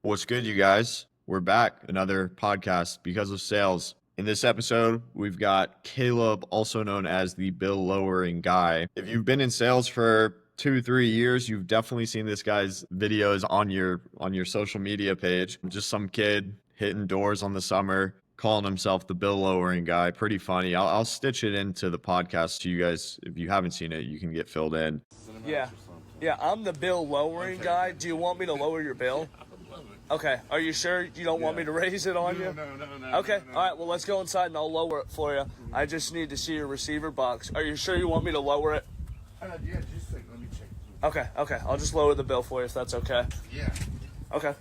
What's good, you guys? We're back. Another podcast because of sales. In this episode, we've got Caleb, also known as the bill lowering guy. If you've been in sales for 2, 3 years, you've definitely seen this guy's videos on your social media page. Just some kid hitting doors on the summer, calling himself the bill lowering guy. Pretty funny. I'll stitch it into the podcast to you guys. If you haven't seen it, you can get filled in. Yeah. Yeah, I'm the bill lowering guy. Do you want me to lower your bill? Okay. Are you sure you don't want me to raise it on you? No. Okay. All right. Well, let's go inside and I'll lower it for you. I just need to see your receiver box. Are you sure you want me to lower it? Yeah, just like, let me check. Okay. I'll just lower the bill for you if that's okay. Yeah. Okay.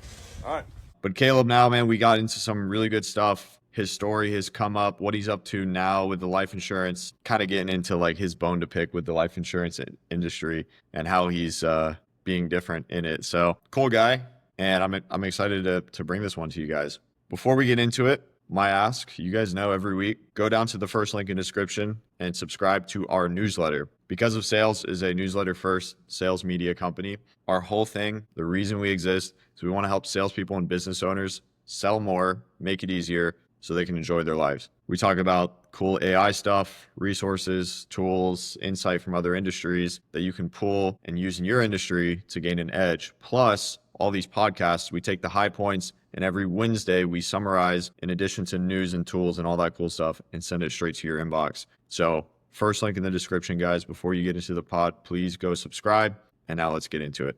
All right. But Caleb, now, man, we got into some really good stuff. His story, his come up, what he's up to now with the life insurance, kind of getting into like his bone to pick with the life insurance industry and how he's being different in it. So cool guy. And I'm excited to bring this one to you guys. Before we get into it, my ask, you guys know every week, go down to the first link in description and subscribe to our newsletter. Because of Sales is a newsletter first sales media company. Our whole thing, the reason we exist, is we want to help salespeople and business owners sell more, make it easier so they can enjoy their lives. We talk about cool AI stuff, resources, tools, insight from other industries that you can pull and use in your industry to gain an edge. Plus, all these podcasts, we take the high points, and every Wednesday we summarize in addition to news and tools and all that cool stuff and send it straight to your inbox. So first link in the description, guys. Before you get into the pod, please go subscribe. And now let's get into it.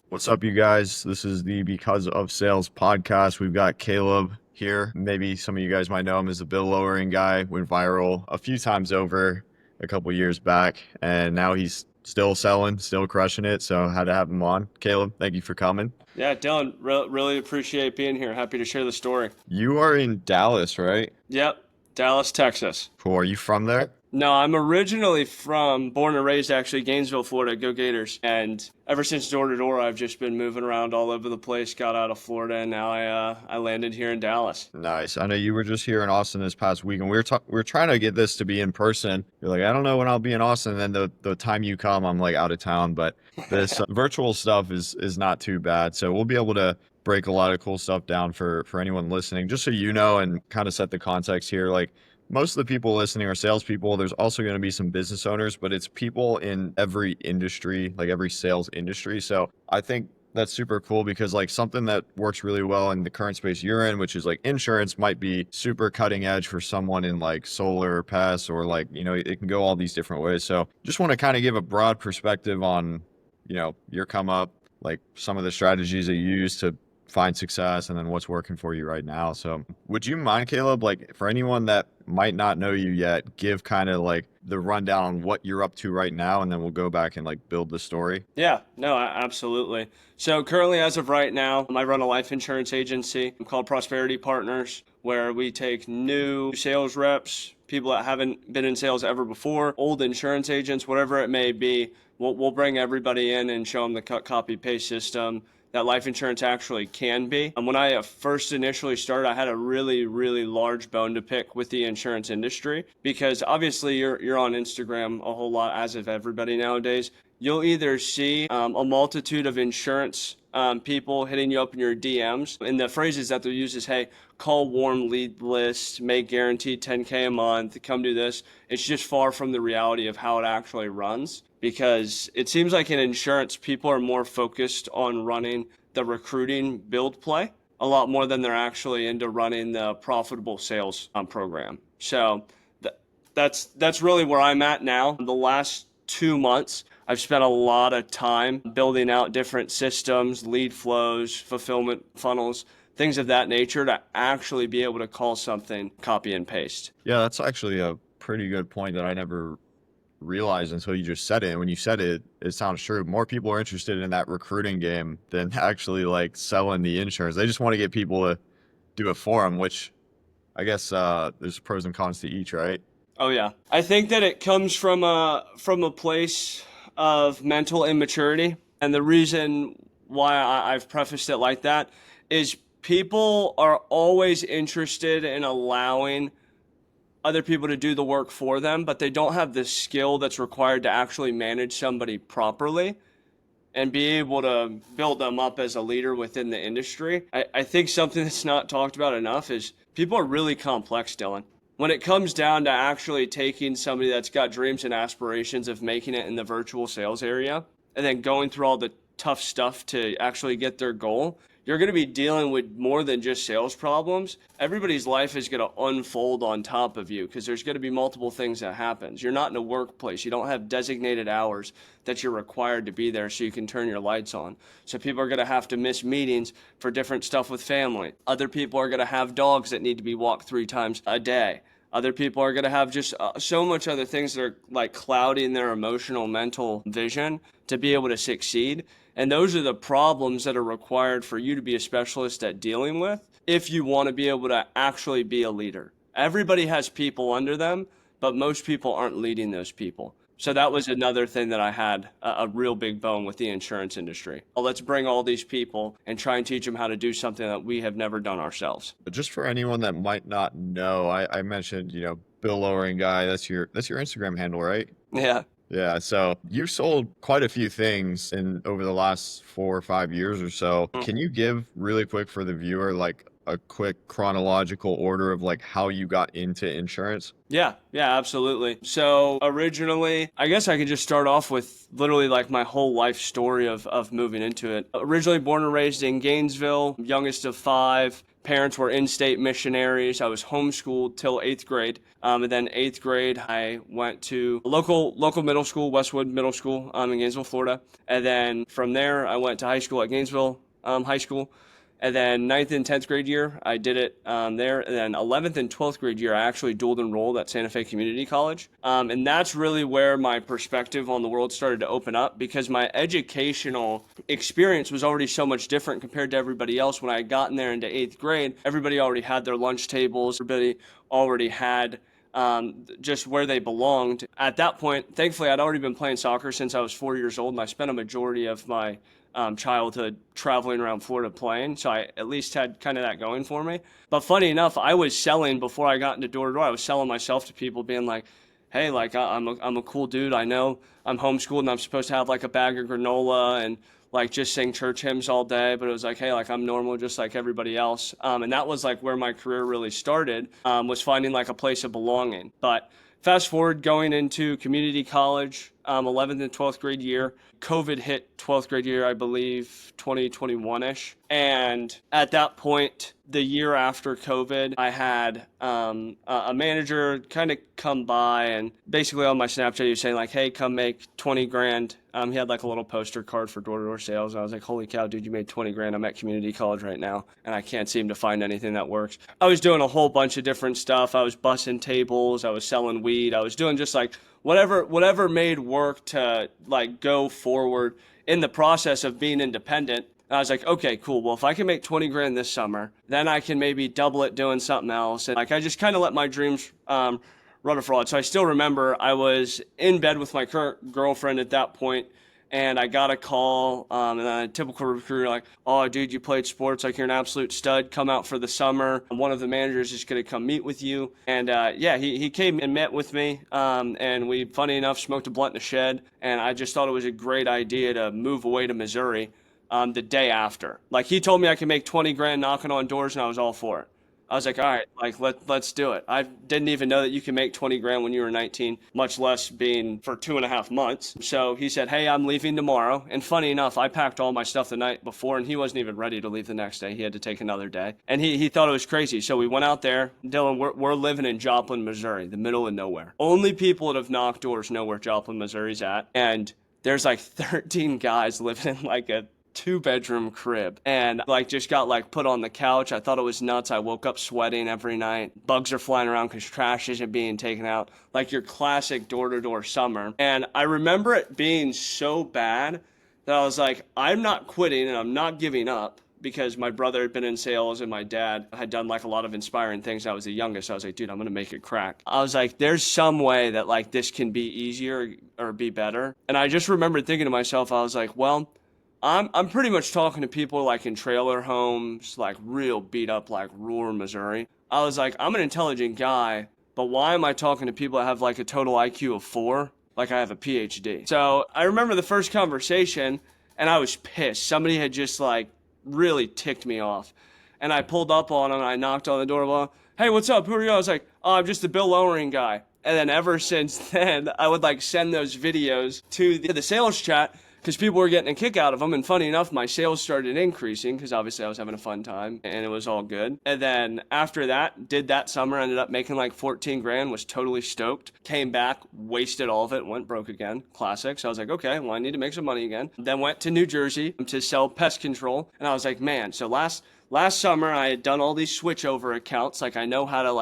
What's up, you guys? This is the Because of Sales podcast. We've got Caleb here. Maybe some of you guys might know him as the bill lowering guy. Went viral a few times over a couple years back, and now he's still selling, still crushing it. So had to have him on. Caleb, thank you for coming. Yeah, Dylan, really appreciate being here. Happy to share the story. You are in Dallas, right? Yep. Dallas, Texas. Cool. Are you from there? No, I'm originally born and raised actually Gainesville, Florida. Go Gators. And ever since door to door, I've just been moving around all over the place. Got out of Florida, and now I landed here in Dallas. Nice. I know you were just here in Austin this past week, and we were trying to get this to be in person. You're like, I don't know when I'll be in Austin. And then the time you come, I'm like out of town. But this virtual stuff is not too bad. So we'll be able to break a lot of cool stuff down for anyone listening, just so you know, and kind of set the context here. Like, most of the people listening are salespeople. There's also going to be some business owners, but it's people in every industry, like every sales industry. So I think that's super cool because like something that works really well in the current space you're in, which is like insurance, might be super cutting edge for someone in like solar pests, or like, it can go all these different ways. So just want to kind of give a broad perspective on, your come up, like some of the strategies that you use to find success, and then what's working for you right now. So would you mind, Caleb, like for anyone that might not know you yet, give kind of like the rundown on what you're up to right now, and then we'll go back and like build the story? Yeah, no, absolutely. So currently, as of right now, I run a life insurance agency called Prosperity Partners, where we take new sales reps, people that haven't been in sales ever before, old insurance agents, whatever it may be. We'll bring everybody in and show them the cut, copy, paste system that life insurance actually can be. And when I first initially started, I had a really large bone to pick with the insurance industry, because obviously you're on Instagram a whole lot, as of everybody nowadays. You'll either see a multitude of insurance people hitting you up in your DMs, and the phrases that they'll use is, hey, call warm lead list, make guaranteed 10K a month, come do this. It's just far from the reality of how it actually runs, because it seems like in insurance, people are more focused on running the recruiting build play a lot more than they're actually into running the profitable sales program. So that's really where I'm at now. The last 2 months, I've spent a lot of time building out different systems, lead flows, fulfillment funnels, things of that nature, to actually be able to call something copy and paste. Yeah, that's actually a pretty good point that I never realized until you just said it. And when you said it, it sounds true. More people are interested in that recruiting game than actually like selling the insurance. They just want to get people to do it for them, which I guess there's pros and cons to each, right? Oh yeah, I think that it comes from a place of mental immaturity, and the reason why I've prefaced it like that is people are always interested in allowing other people to do the work for them, but they don't have the skill that's required to actually manage somebody properly and be able to build them up as a leader within the industry. I think something that's not talked about enough is people are really complex, Dylan. When it comes down to actually taking somebody that's got dreams and aspirations of making it in the virtual sales area and then going through all the tough stuff to actually get their goal, you're going to be dealing with more than just sales problems. Everybody's life is going to unfold on top of you because there's going to be multiple things that happens. You're not in a workplace. You don't have designated hours that you're required to be there so you can turn your lights on. So people are going to have to miss meetings for different stuff with family. Other people are going to have dogs that need to be walked 3 times a day. Other people are going to have just so much other things that are like clouding their emotional, mental vision to be able to succeed. And those are the problems that are required for you to be a specialist at dealing with if you want to be able to actually be a leader. Everybody has people under them, but most people aren't leading those people. So that was another thing that I had a real big bone with the insurance industry. Well, let's bring all these people and try and teach them how to do something that we have never done ourselves. But just for anyone that might not know, I mentioned, Bill Lowering Guy, that's your Instagram handle, right? Yeah. Yeah, so you've sold quite a few things in over the last 4 or 5 years or so. Can you give really quick for the viewer, like a quick chronological order of like how you got into insurance? Yeah, absolutely. So originally, I guess I could just start off with literally like my whole life story of moving into it. Originally born and raised in Gainesville, youngest of 5. Parents were in-state missionaries. I was homeschooled till 8th grade. And then 8th grade, I went to a local middle school, Westwood Middle School in Gainesville, Florida. And then from there, I went to high school at Gainesville High School. And then 9th and 10th grade year, I did it there. And then 11th and 12th grade year, I actually dual enrolled at Santa Fe Community College. And that's really where my perspective on the world started to open up because my educational experience was already so much different compared to everybody else. When I had gotten there into 8th grade, everybody already had their lunch tables. Everybody already had just where they belonged. At that point, thankfully, I'd already been playing soccer since I was 4 years old, and I spent a majority of my childhood traveling around Florida playing, so I at least had kind of that going for me. But funny enough, I was selling before I got into door to door. I was selling myself to people, being like, "Hey, like I'm a cool dude. I know I'm homeschooled and I'm supposed to have like a bag of granola and like just sing church hymns all day." But it was like, "Hey, like I'm normal, just like everybody else." And that was like where my career really started, was finding like a place of belonging. But fast forward going into community college, 11th and 12th grade year. COVID hit 12th grade year, I believe, 2021-ish. And at that point, the year after COVID, I had a manager kind of come by and basically on my Snapchat, he was saying like, "Hey, come make 20 grand. He had like a little poster card for door-to-door sales. And I was like, "Holy cow, dude, you made 20 grand. I'm at community college right now, and I can't seem to find anything that works." I was doing a whole bunch of different stuff. I was bussing tables. I was selling weed. I was doing just like whatever made work to like go forward in the process of being independent. And I was like, okay, cool. Well, if I can make 20 grand this summer, then I can maybe double it doing something else. And like, I just kind of let my dreams run abroad. So I still remember I was in bed with my current girlfriend at that point, and I got a call, and a typical recruiter like, "Oh, dude, you played sports, like you're an absolute stud. Come out for the summer. One of the managers is going to come meet with you." And yeah, he came and met with me, and we, funny enough, smoked a blunt in the shed. And I just thought it was a great idea to move away to Missouri the day after. Like he told me I could make 20 grand knocking on doors, and I was all for it. I was like, all right, like let's do it. I didn't even know that you can make 20 grand when you were 19, much less being for 2.5 months. So he said, "Hey, I'm leaving tomorrow." And funny enough, I packed all my stuff the night before, and he wasn't even ready to leave the next day. He had to take another day. And he thought it was crazy. So we went out there. Dylan, we're living in Joplin, Missouri, the middle of nowhere. Only people that have knocked doors know where Joplin, Missouri's at. And there's like 13 guys living in like a 2-bedroom crib, and like just got like put on the couch. I thought it was nuts. I woke up sweating every night. Bugs are flying around because trash isn't being taken out. Like your classic door-to-door summer. And I remember it being so bad that I was like, I'm not quitting and I'm not giving up, because my brother had been in sales and my dad had done like a lot of inspiring things. I was the youngest. I was like, dude, I'm going to make it crack. I was like, there's some way that like this can be easier or be better. And I just remembered thinking to myself, I was like, well, I'm pretty much talking to people like in trailer homes, like real beat up, like rural Missouri. I was like, I'm an intelligent guy. but why am I talking to people that have like a total IQ of 4? Like I have a PhD. So I remember the first conversation and I was pissed. Somebody had just like really ticked me off. And I pulled up on him and I knocked on the door. Well, hey, what's up? Who are you? I was like, oh, I'm just the bill lowering guy. And then ever since then, I would like send those videos to the sales chat because people were getting a kick out of them. And funny enough, my sales started increasing because obviously I was having a fun time and it was all good. And then after that, did that summer, ended up making like 14 grand, was totally stoked. Came back, wasted all of it, went broke again. Classic. So I was like, okay, well, I need to make some money again. Then went to New Jersey to sell pest control. And I was like, man, so last summer I had done all these switchover accounts. Like I know how to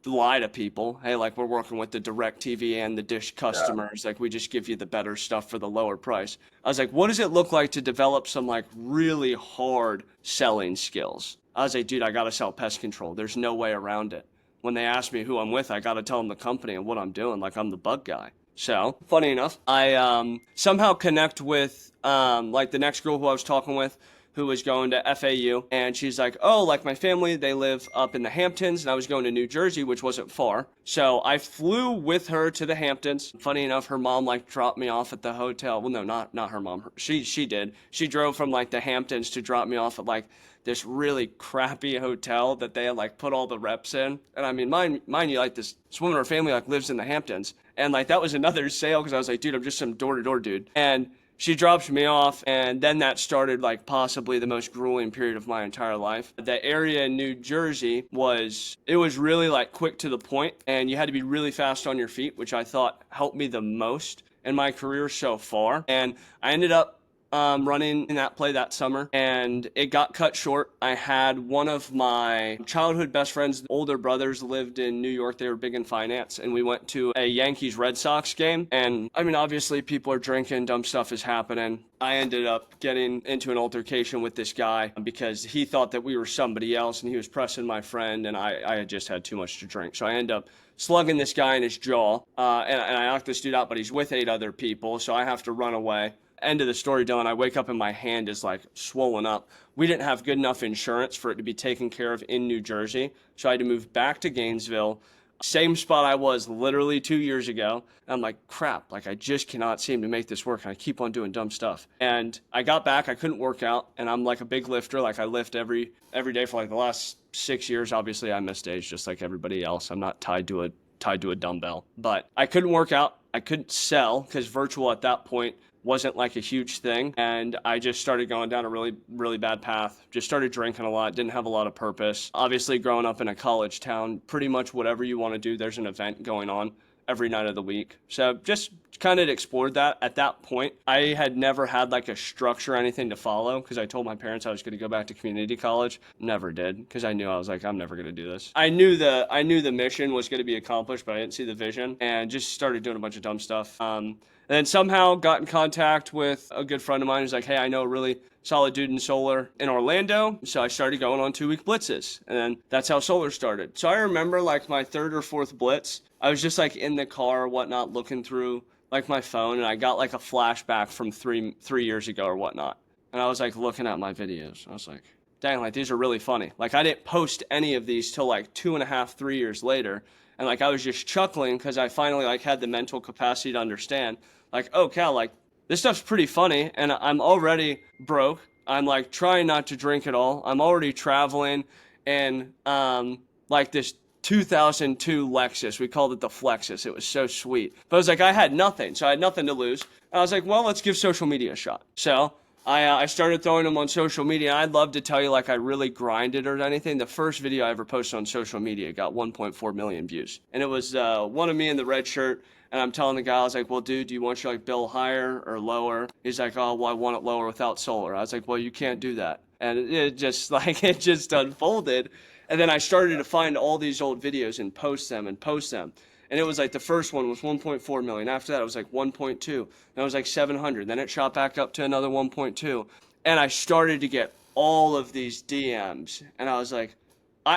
lie to people. Hey, like we're working with the DirecTV and the Dish customers. Like we just give you the better stuff for the lower price. I was like, what does it look like to develop some like really hard selling skills? I was like, dude, I got to sell pest control. There's no way around it. When they ask me who I'm with, I got to tell them the company and what I'm doing. Like I'm the bug guy. So funny enough, I somehow connect with like the next girl who I was talking with, who was going to FAU, and she's like, oh, like my family, they live up in the Hamptons, and I was going to New Jersey, which wasn't far. So I flew with her to the Hamptons. Funny enough, her mom like dropped me off at the hotel. Well, no, not her mom. She did. She drove from like the Hamptons to drop me off at like this really crappy hotel that they had like put all the reps in. And I mean, mind you, like this woman or family like lives in the Hamptons. And like that was another sale because I was like, dude, I'm just some door-to-door dude. And she drops me off, and then that started like possibly the most grueling period of my entire life. The area in New Jersey was really like quick to the point, and you had to be really fast on your feet, which I thought helped me the most in my career so far. And I ended up running in that play that summer, and it got cut short. I had one of my childhood best friends' older brothers lived in New York. They were big in finance, and we went to a Yankees-Red Sox game. And I mean, obviously people are drinking, dumb stuff is happening. I ended up getting into an altercation with this guy because he thought that we were somebody else, and he was pressing my friend, and I had just had too much to drink. So I ended up slugging this guy in his jaw, and I knocked this dude out, but he's with 8 other people, so I have to run away. End of the story, Dylan, I wake up and my hand is like swollen up. We didn't have good enough insurance for it to be taken care of in New Jersey, so I had to move back to Gainesville, same spot I was literally 2 years ago. And I'm like, crap, like I just cannot seem to make this work, and I keep on doing dumb stuff. And I got back, I couldn't work out, and I'm like a big lifter. Like I lift every day for like the last 6 years. Obviously I missed days just like everybody else. I'm not tied to a dumbbell, but I couldn't work out. I couldn't sell because virtual at that point wasn't like a huge thing. And I just started going down a really, really bad path. Just started drinking a lot, didn't have a lot of purpose. Obviously growing up in a college town, pretty much whatever you want to do, there's an event going on every night of the week. So just kind of explored that. At that point, I had never had like a structure or anything to follow because I told my parents I was going to go back to community college. Never did because I knew I was like, I'm never going to do this. I knew the mission was going to be accomplished, but I didn't see the vision and just started doing a bunch of dumb stuff. And then somehow got in contact with a good friend of mine who's like, hey, I know a really solid dude in solar in Orlando. So I started going on 2-week blitzes. And then that's how solar started. So I remember like my 3rd or 4th blitz, I was just like in the car or whatnot, looking through like my phone. And I got like a flashback from three years ago or whatnot. And I was like looking at my videos. I was like, dang, like these are really funny. Like I didn't post any of these till like 2.5, 3 years later. And like I was just chuckling because I finally like had the mental capacity to understand like, oh, Cal, like this stuff's pretty funny and I'm already broke. I'm like trying not to drink at all. I'm already traveling and like this 2002 Lexus. We called it the Flexus. It was so sweet. But it was like I had nothing. So I had nothing to lose. And I was like, well, let's give social media a shot. So I started throwing them on social media. I'd love to tell you like I really grinded or anything. The first video I ever posted on social media got 1.4 million views. And it was one of me in the red shirt. And I'm telling the guy, I was like, well, dude, do you want your like bill higher or lower? He's like, oh, well, I want it lower without solar. I was like, well, you can't do that. And it just like, it just unfolded. And then I started to find all these old videos and post them. And it was like the first one was 1.4 million. After that, it was like 1.2. Then it was like 700. Then it shot back up to another 1.2. And I started to get all of these DMs. And I was like,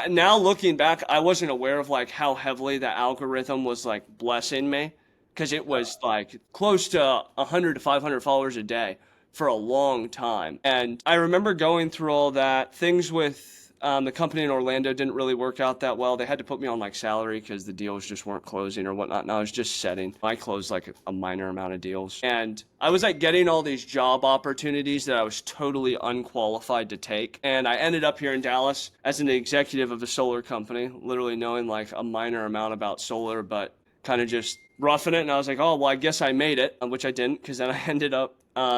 now looking back, I wasn't aware of like how heavily the algorithm was like blessing me. Because it was like close to 100 to 500 followers a day for a long time. And I remember going through all that, things with The company in Orlando didn't really work out that well. They had to put me on like salary because the deals just weren't closing or whatnot. And I was just setting. I closed like a minor amount of deals. And I was like getting all these job opportunities that I was totally unqualified to take. And I ended up here in Dallas as an executive of a solar company, literally knowing like a minor amount about solar, but kind of just roughing it. And I was like, oh, well, I guess I made it, which I didn't, because then I ended up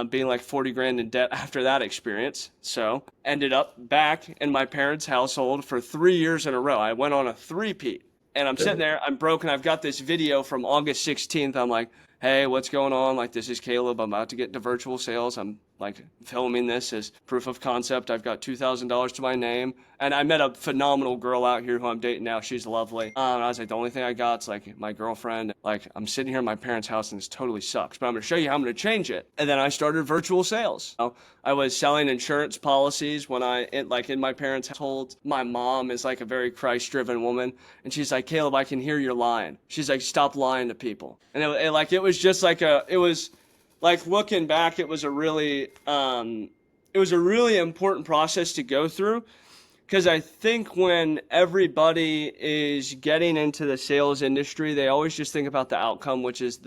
being like 40 grand in debt after that experience. So ended up back in my parents' household for 3 years in a row. I went on a three-peat, and I'm sitting there, I'm broke, and I've got this video from August 16th. I'm like, hey, what's going on? Like, this is Caleb. I'm about to get into virtual sales. I'm like filming this as proof of concept. I've got $2,000 to my name. And I met a phenomenal girl out here who I'm dating now. She's lovely. And I was like, the only thing I got's like my girlfriend. Like, I'm sitting here in my parents' house and this totally sucks, but I'm going to show you how I'm going to change it. And then I started virtual sales. I was selling insurance policies when in my parents' household. My mom is like a very Christ-driven woman. And she's like, Caleb, I can hear you're lying. She's like, stop lying to people. And it was just like looking back, it was a really important process to go through, because I think when everybody is getting into the sales industry, they always just think about the outcome, which is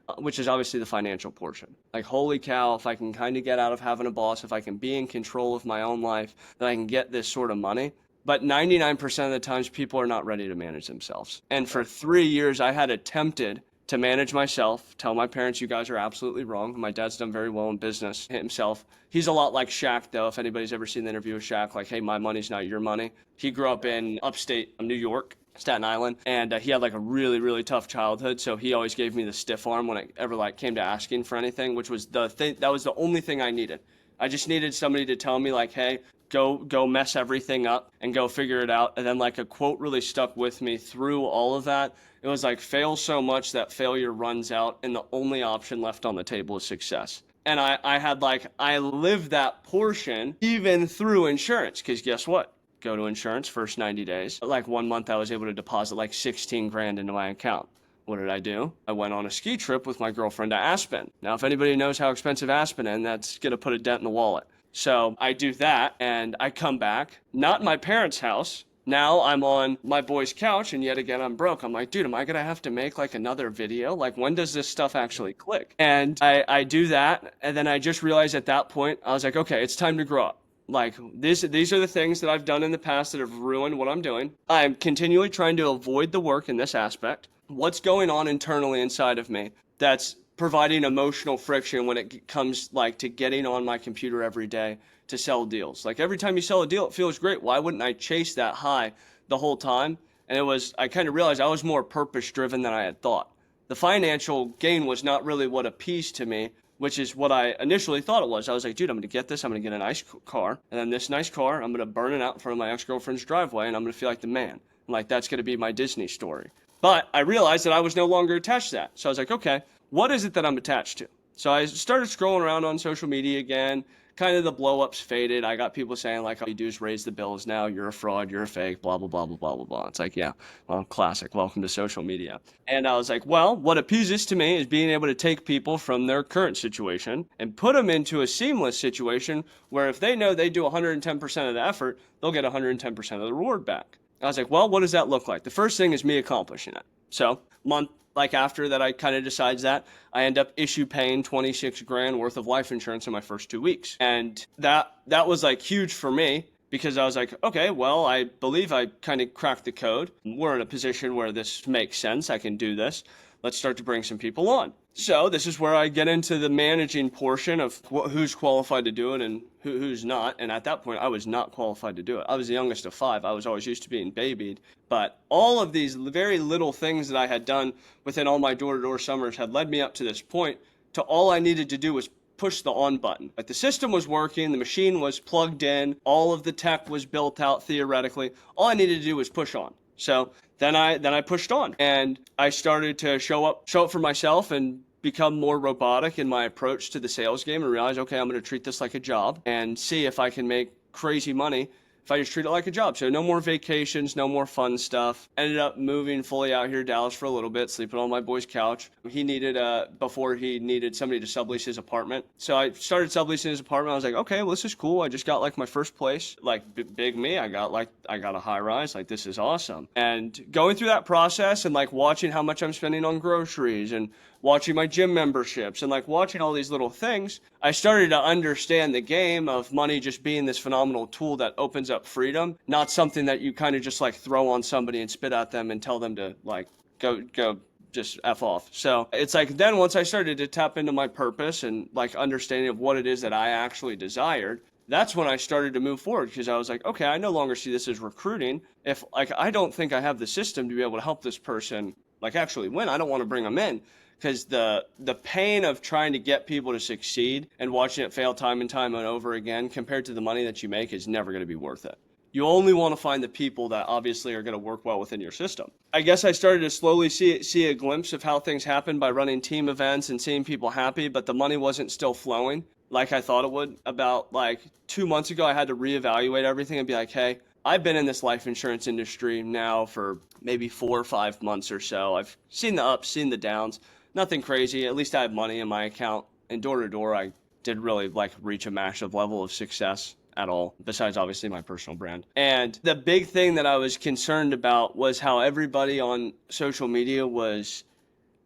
obviously the financial portion. Like, holy cow, if I can kind of get out of having a boss, if I can be in control of my own life, then I can get this sort of money. But 99% of the times, people are not ready to manage themselves. And for 3 years, I had attempted to manage myself, tell my parents, you guys are absolutely wrong. My dad's done very well in business himself. He's a lot like Shaq, though. If anybody's ever seen the interview with Shaq, like, hey, my money's not your money. He grew up in upstate New York, Staten Island, and he had like a really, really tough childhood. So he always gave me the stiff arm when it ever like came to asking for anything, which was that was the only thing I needed. I just needed somebody to tell me like, hey, go mess everything up and go figure it out. And then like a quote really stuck with me through all of that. It was like, fail so much that failure runs out, and the only option left on the table is success. And I lived that portion even through insurance, because guess what? Go to insurance, first 90 days. Like 1 month I was able to deposit like 16 grand into my account. What did I do? I went on a ski trip with my girlfriend to Aspen. Now, if anybody knows how expensive Aspen is, that's going to put a dent in the wallet. So I do that, and I come back, not in my parents' house. Now I'm on my boy's couch, and yet again, I'm broke. I'm like, dude, am I going to have to make like another video? Like, when does this stuff actually click? And I do that, and then I just realized at that point, I was like, okay, it's time to grow up. Like, these are the things that I've done in the past that have ruined what I'm doing. I'm continually trying to avoid the work in this aspect. What's going on internally inside of me that's providing emotional friction when it comes like to getting on my computer every day to sell deals? Like, every time you sell a deal, it feels great. Why wouldn't I chase that high the whole time? And I kind of realized I was more purpose driven than I had thought. The financial gain was not really what appeased to me, which is what I initially thought it was. I was like, dude, I'm going to get this. I'm going to get a nice car. And then this nice car, I'm going to burn it out in front of my ex-girlfriend's driveway, and I'm going to feel like the man. And like, that's going to be my Disney story. But I realized that I was no longer attached to that. So I was like, okay, what is it that I'm attached to? So I started scrolling around on social media again. Kind of the blow-ups faded. I got people saying like, all you do is raise the bills now. You're a fraud. You're a fake. Blah, blah, blah, blah, blah, blah, blah. It's like, yeah, well, classic. Welcome to social media. And I was like, well, what appeases to me is being able to take people from their current situation and put them into a seamless situation where if they know they do 110% of the effort, they'll get 110% of the reward back. I was like, well, what does that look like? The first thing is me accomplishing it. So month like after that, I kind of decides that I end up issue paying 26 grand worth of life insurance in my first 2 weeks. And that was like huge for me, because I was like, okay, well, I believe I kind of cracked the code. We're in a position where this makes sense. I can do this. Let's start to bring some people on. So this is where I get into the managing portion of who's qualified to do it and who's not. And at that point, I was not qualified to do it. I was the youngest of 5. I was always used to being babied. But all of these very little things that I had done within all my door-to-door summers had led me up to this point to all I needed to do was push the on button. Like, the system was working, the machine was plugged in, all of the tech was built out theoretically. All I needed to do was push on. So then I pushed on, and I started to show up for myself and become more robotic in my approach to the sales game, and realize, okay, I'm going to treat this like a job and see if I can make crazy money if I just treat it like a job. So no more vacations, no more fun stuff. Ended up moving fully out here to Dallas for a little bit, sleeping on my boy's couch. He needed, before he needed somebody to sublease his apartment. So I started subleasing his apartment. I was like, okay, well, this is cool. I just got like my first place, like big me. I got a high rise. Like, this is awesome. And going through that process and like watching how much I'm spending on groceries and watching my gym memberships and like watching all these little things, I started to understand the game of money just being this phenomenal tool that opens up freedom, not something that you kind of just like throw on somebody and spit at them and tell them to like go just F off. So it's like, then once I started to tap into my purpose and like understanding of what it is that I actually desired, that's when I started to move forward, because I was like, okay, I no longer see this as recruiting. If like, I don't think I have the system to be able to help this person like actually win, I don't want to bring them in. Because the pain of trying to get people to succeed and watching it fail time and time and over again compared to the money that you make is never going to be worth it. You only want to find the people that obviously are going to work well within your system. I guess I started to slowly see a glimpse of how things happen by running team events and seeing people happy, but the money wasn't still flowing like I thought it would. About like 2 months ago, I had to reevaluate everything and be like, hey, I've been in this life insurance industry now for maybe 4 or 5 months or so. I've seen the ups, seen the downs. Nothing crazy. At least I have money in my account. And door to door, I did really like reach a massive level of success at all, besides obviously my personal brand. And the big thing that I was concerned about was how everybody on social media was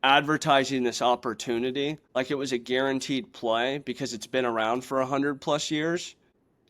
advertising this opportunity like it was a guaranteed play because it's been around for 100+ years.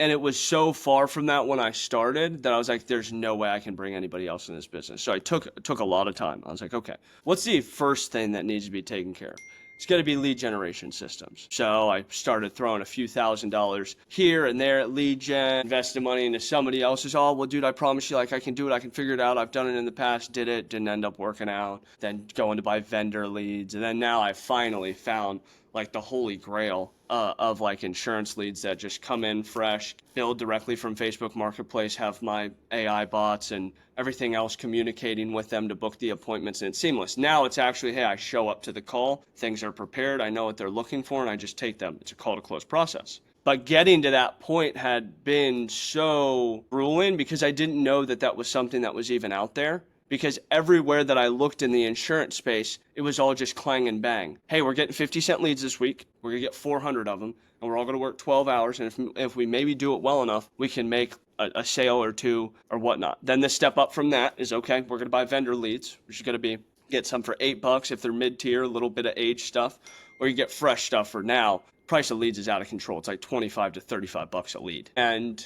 And it was so far from that when I started that I was like, there's no way I can bring anybody else in this business. So I took a lot of time. I was like, okay, what's the first thing that needs to be taken care of? It's got to be lead generation systems. So I started throwing a few $1,000s here and there at lead gen, invested money into somebody else's. Oh, well, dude, I promise you, like, I can do it. I can figure it out. I've done it in the past, did it, didn't end up working out. Then going to buy vendor leads. And then now I finally found like the holy grail of like insurance leads that just come in fresh, build directly from Facebook Marketplace, have my AI bots and everything else communicating with them to book the appointments, and it's seamless. Now it's actually, hey, I show up to the call, things are prepared, I know what they're looking for, and I just take them. It's a call to close process. But getting to that point had been so grueling because I didn't know that that was something that was even out there. Because everywhere that I looked in the insurance space, it was all just clang and bang. Hey, we're getting 50-cent leads this week. We're going to get 400 of them, and we're all going to work 12 hours. And if we maybe do it well enough, we can make a sale or two or whatnot. Then the step up from that is, okay, we're going to buy vendor leads, which is going to be get some for $8 if they're mid-tier, a little bit of age stuff, or you get fresh stuff for now. Price of leads is out of control. It's like $25 to $35 a lead. And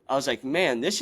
I was like, man, this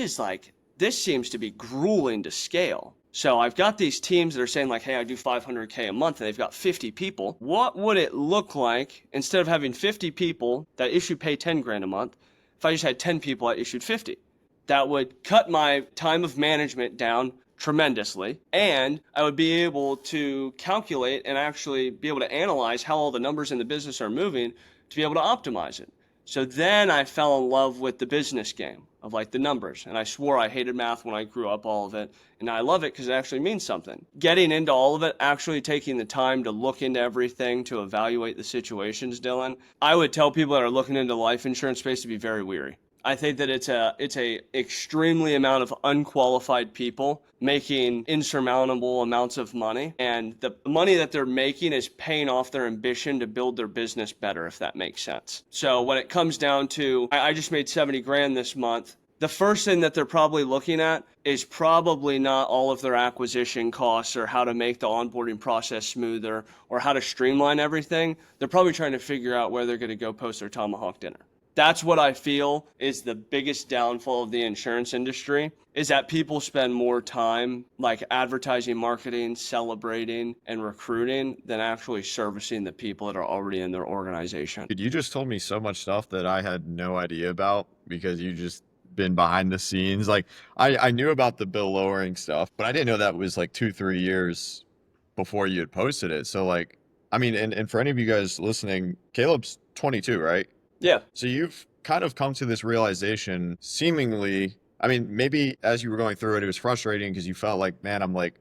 seems to be grueling to scale. So I've got these teams that are saying like, hey, I do $500K a month and they've got 50 people. What would it look like instead of having 50 people that pay 10 grand a month, if I just had 10 people that issued 50? That would cut my time of management down tremendously, and I would be able to calculate and actually be able to analyze how all the numbers in the business are moving to be able to optimize it. So then I fell in love with the business game of like the numbers. And I swore I hated math when I grew up, all of it. And I love it because it actually means something. Getting into all of it, actually taking the time to look into everything, to evaluate the situations, Dylan, I would tell people that are looking into the life insurance space to be very weary. I think that it's a extremely amount of unqualified people making insurmountable amounts of money, and the money that they're making is paying off their ambition to build their business better, if that makes sense. So when it comes down to, I just made 70 grand this month, the first thing that they're probably looking at is probably not all of their acquisition costs or how to make the onboarding process smoother or how to streamline everything. They're probably trying to figure out where they're going to go post their tomahawk dinner. That's what I feel is the biggest downfall of the insurance industry, is that people spend more time like advertising, marketing, celebrating, and recruiting than actually servicing the people that are already in their organization. Dude, you just told me so much stuff that I had no idea about because you just been behind the scenes. Like I knew about the bill lowering stuff, but I didn't know that was like 2-3 years before you had posted it. So like, I mean, and for any of you guys listening, Caleb's 22, right? Yeah. So you've kind of come to this realization seemingly, I mean, maybe as you were going through it, it was frustrating because you felt like, man, I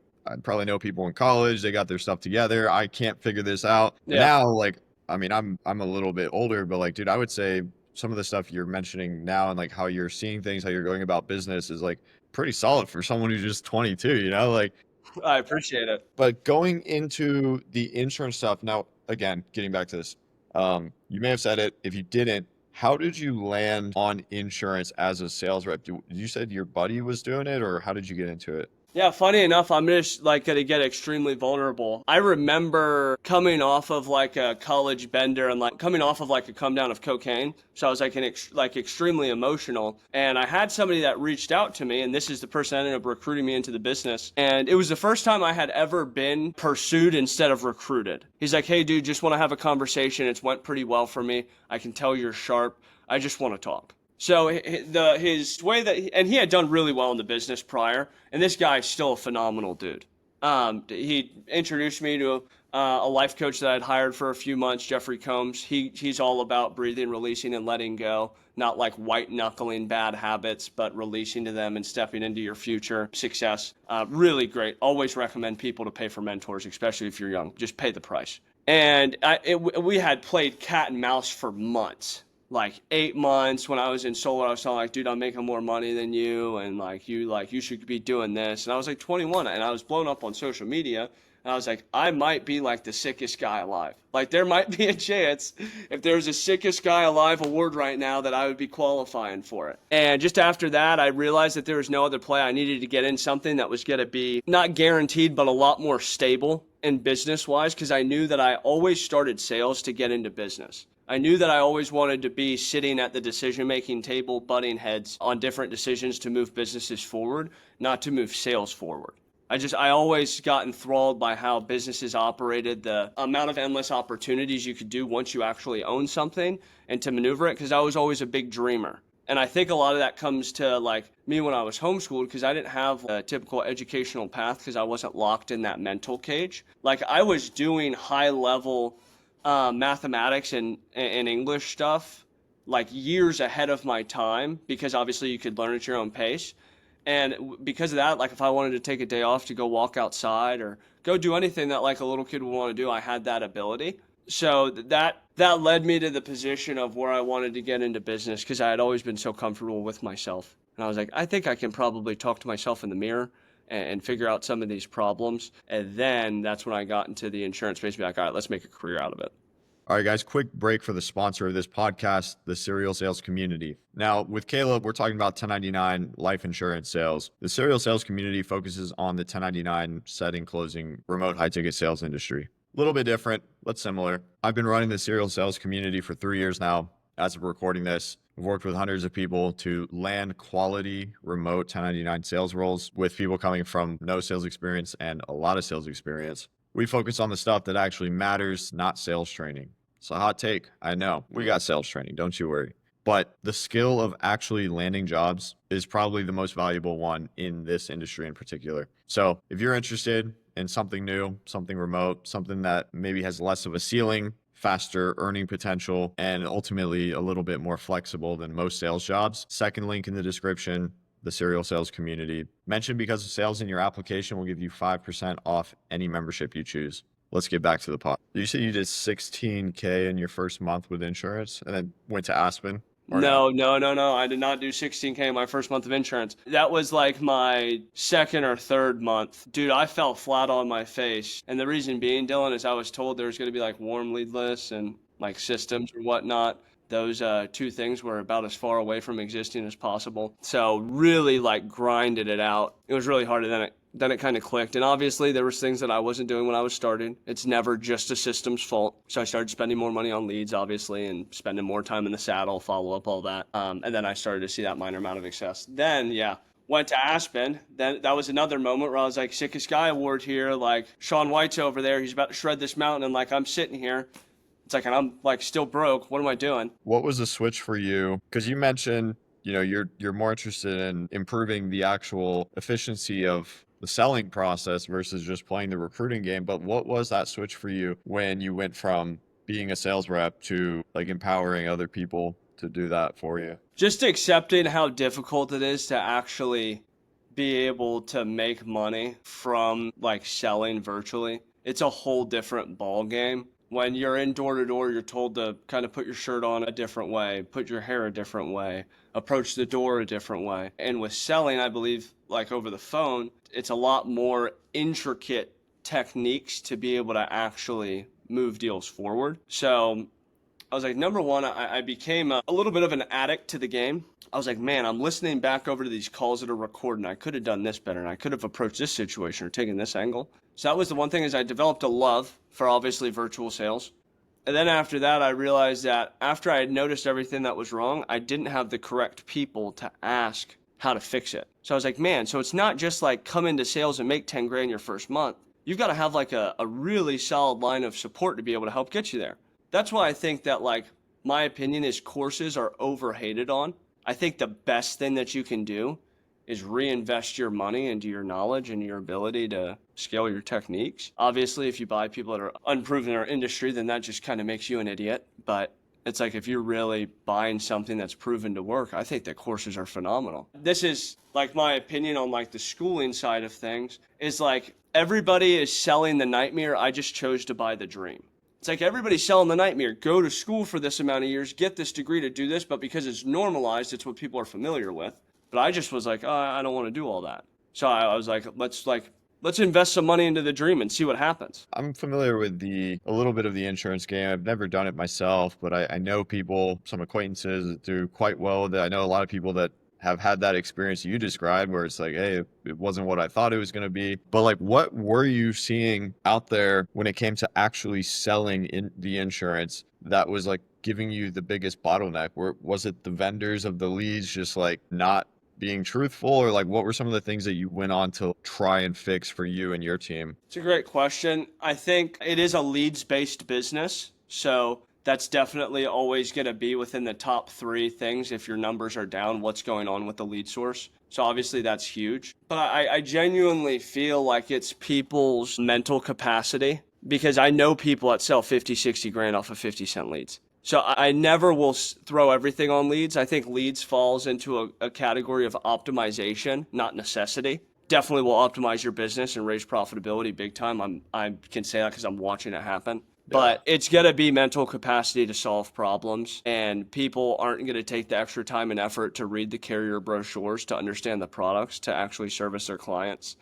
probably know people in college, they got their stuff together. I can't figure this out. Yeah. Now, like, I mean, I'm a little bit older, but like, dude, I would say some of the stuff you're mentioning now and like how you're seeing things, how you're going about business is like pretty solid for someone who's just 22, you know, like. I appreciate it. But going into the insurance stuff, now again, getting back to this, you may have said it. If you didn't, how did you land on insurance as a sales rep? You said your buddy was doing it, or how did you get into it? Yeah, funny enough, I'm just like gonna get extremely vulnerable. I remember coming off of like a college bender and like coming off of like a come down of cocaine. So I was like extremely emotional, and I had somebody that reached out to me, and this is the person that ended up recruiting me into the business. And it was the first time I had ever been pursued instead of recruited. He's like, "Hey, dude, just want to have a conversation. It's went pretty well for me. I can tell you're sharp. I just want to talk." So his way that and he had done really well in the business prior, and this guy's still a phenomenal dude. He introduced me to a life coach that I'd hired for a few months, Jeffrey Combs. He's all about breathing, releasing, and letting go, not like white knuckling bad habits, but releasing to them and stepping into your future success. Really great. Always recommend people to pay for mentors, especially if you're young. Just pay the price. And we had played cat and mouse for months. Like 8 months when I was in solar, I was telling like, dude, I'm making more money than you, and you should be doing this. And I was like 21, and I was blown up on social media, and I was like, I might be like the sickest guy alive. Like there might be a chance if there's a sickest guy alive award right now that I would be qualifying for it. And just after that, I realized that there was no other play. I needed to get in something that was going to be not guaranteed, but a lot more stable in business wise, because I knew that I always started sales to get into business. I knew that I always wanted to be sitting at the decision-making table, butting heads on different decisions to move businesses forward, not to move sales forward. I always got enthralled by how businesses operated, the amount of endless opportunities you could do once you actually own something and to maneuver it, because I was always a big dreamer. And I think a lot of that comes to like me when I was homeschooled, because I didn't have a typical educational path because I wasn't locked in that mental cage. Like I was doing high level mathematics and English stuff like years ahead of my time, because obviously you could learn at your own pace. And because of that, like if I wanted to take a day off to go walk outside or go do anything that like a little kid would want to do, I had that ability. So that led me to the position of where I wanted to get into business, because I had always been so comfortable with myself. And I was like, I think I can probably talk to myself in the mirror and figure out some of these problems. And then that's when I got into the insurance space, be like, all right, let's make a career out of it. All right, guys, quick break for the sponsor of this podcast, the Serial Sales Community. Now, with Caleb, we're talking about 1099 life insurance sales. The Serial Sales Community focuses on the 1099 setting, closing, remote high-ticket sales industry. A little bit different, but similar. I've been running the Serial Sales Community for 3 years now. As of recording this, I've worked with hundreds of people to land quality remote 1099 sales roles with people coming from no sales experience and a lot of sales experience. We focus on the stuff that actually matters, not sales training. It's a hot take. I know. We got sales training. Don't you worry. But the skill of actually landing jobs is probably the most valuable one in this industry in particular. So if you're interested in something new, something remote, something that maybe has less of a ceiling, faster earning potential, and ultimately a little bit more flexible than most sales jobs, second link in the description, the Serial Sales Community. Mention because of sales in your application will give you 5% off any membership you choose. Let's get back to the pot. You said you did $16K in your first month with insurance and then went to Aspen? No. I did not do $16K in my first month of insurance. That was like my second or third month. Dude, I fell flat on my face. And the reason being, Dylan, is I was told there was going to be like warm lead lists and like systems or whatnot. Those two things were about as far away from existing as possible. So really like grinded it out. It was really hard, and then it kind of clicked. And obviously there was things that I wasn't doing when I was starting. It's never just a system's fault. So I started spending more money on leads, obviously, and spending more time in the saddle, follow up, all that. And then I started to see that minor amount of success. Then, went to Aspen. Then that was another moment where I was like, sickest guy award here. Like Sean White's over there. He's about to shred this mountain. And like, I'm sitting here. It's like, and I'm like still broke. What am I doing? What was the switch for you? Because you mentioned, you're more interested in improving the actual efficiency of the selling process versus just playing the recruiting game. But what was that switch for you when you went from being a sales rep to like empowering other people to do that for you? Just accepting how difficult it is to actually be able to make money from like selling virtually. It's a whole different ball game When you're in door to door, you're told to kind of put your shirt on a different way, put your hair a different way, approach the door a different way. And with selling, I believe, like over the phone, it's a lot more intricate techniques to be able to actually move deals forward. So I was like, number one, I became a little bit of an addict to the game. I was like, man, I'm listening back over to these calls that are recorded, and I could have done this better, and I could have approached this situation or taken this angle. So that was the one thing, is I developed a love for obviously virtual sales. And then after that, I realized that after I had noticed everything that was wrong, I didn't have the correct people to ask how to fix it. So I was like, man, so it's not just like come into sales and make 10 grand your first month. You've got to have like a really solid line of support to be able to help get you there. That's why I think that, like, my opinion is courses are overhated on. I think the best thing that you can do is reinvest your money into your knowledge and your ability to scale your techniques. Obviously, if you buy people that are unproven in our industry, then that just kind of makes you an idiot. But it's like, if you're really buying something that's proven to work, I think that courses are phenomenal. This is like my opinion on like the schooling side of things, is like everybody is selling the nightmare. I just chose to buy the dream. It's like everybody's selling the nightmare. Go to school for this amount of years, get this degree to do this, but because it's normalized, it's what people are familiar with. But I just was like, oh, I don't want to do all that. So I was like, let's invest some money into the dream and see what happens. I'm familiar with a little bit of the insurance game. I've never done it myself, but I know people, some acquaintances that do quite well with it. I know a lot of people that have had that experience you described, where it's like, hey, it wasn't what I thought it was going to be. But like, what were you seeing out there when it came to actually selling in the insurance that was like giving you the biggest bottleneck? Was it the vendors of the leads just like not being truthful, or like what were some of the things that you went on to try and fix for you and your team? It's a great question. I think it is a leads-based business, so that's definitely always going to be within the top 3 things. If your numbers are down, what's going on with the lead source? So obviously that's huge. But I genuinely feel like it's people's mental capacity, because I know people that sell 50, 60 grand off of 50-cent leads. So I never will throw everything on leads. I think leads falls into a category of optimization, not necessity. Definitely will optimize your business and raise profitability big time. I can say that because I'm watching it happen. But it's going to be mental capacity to solve problems, and people aren't going to take the extra time and effort to read the carrier brochures, to understand the products, to actually service their clients.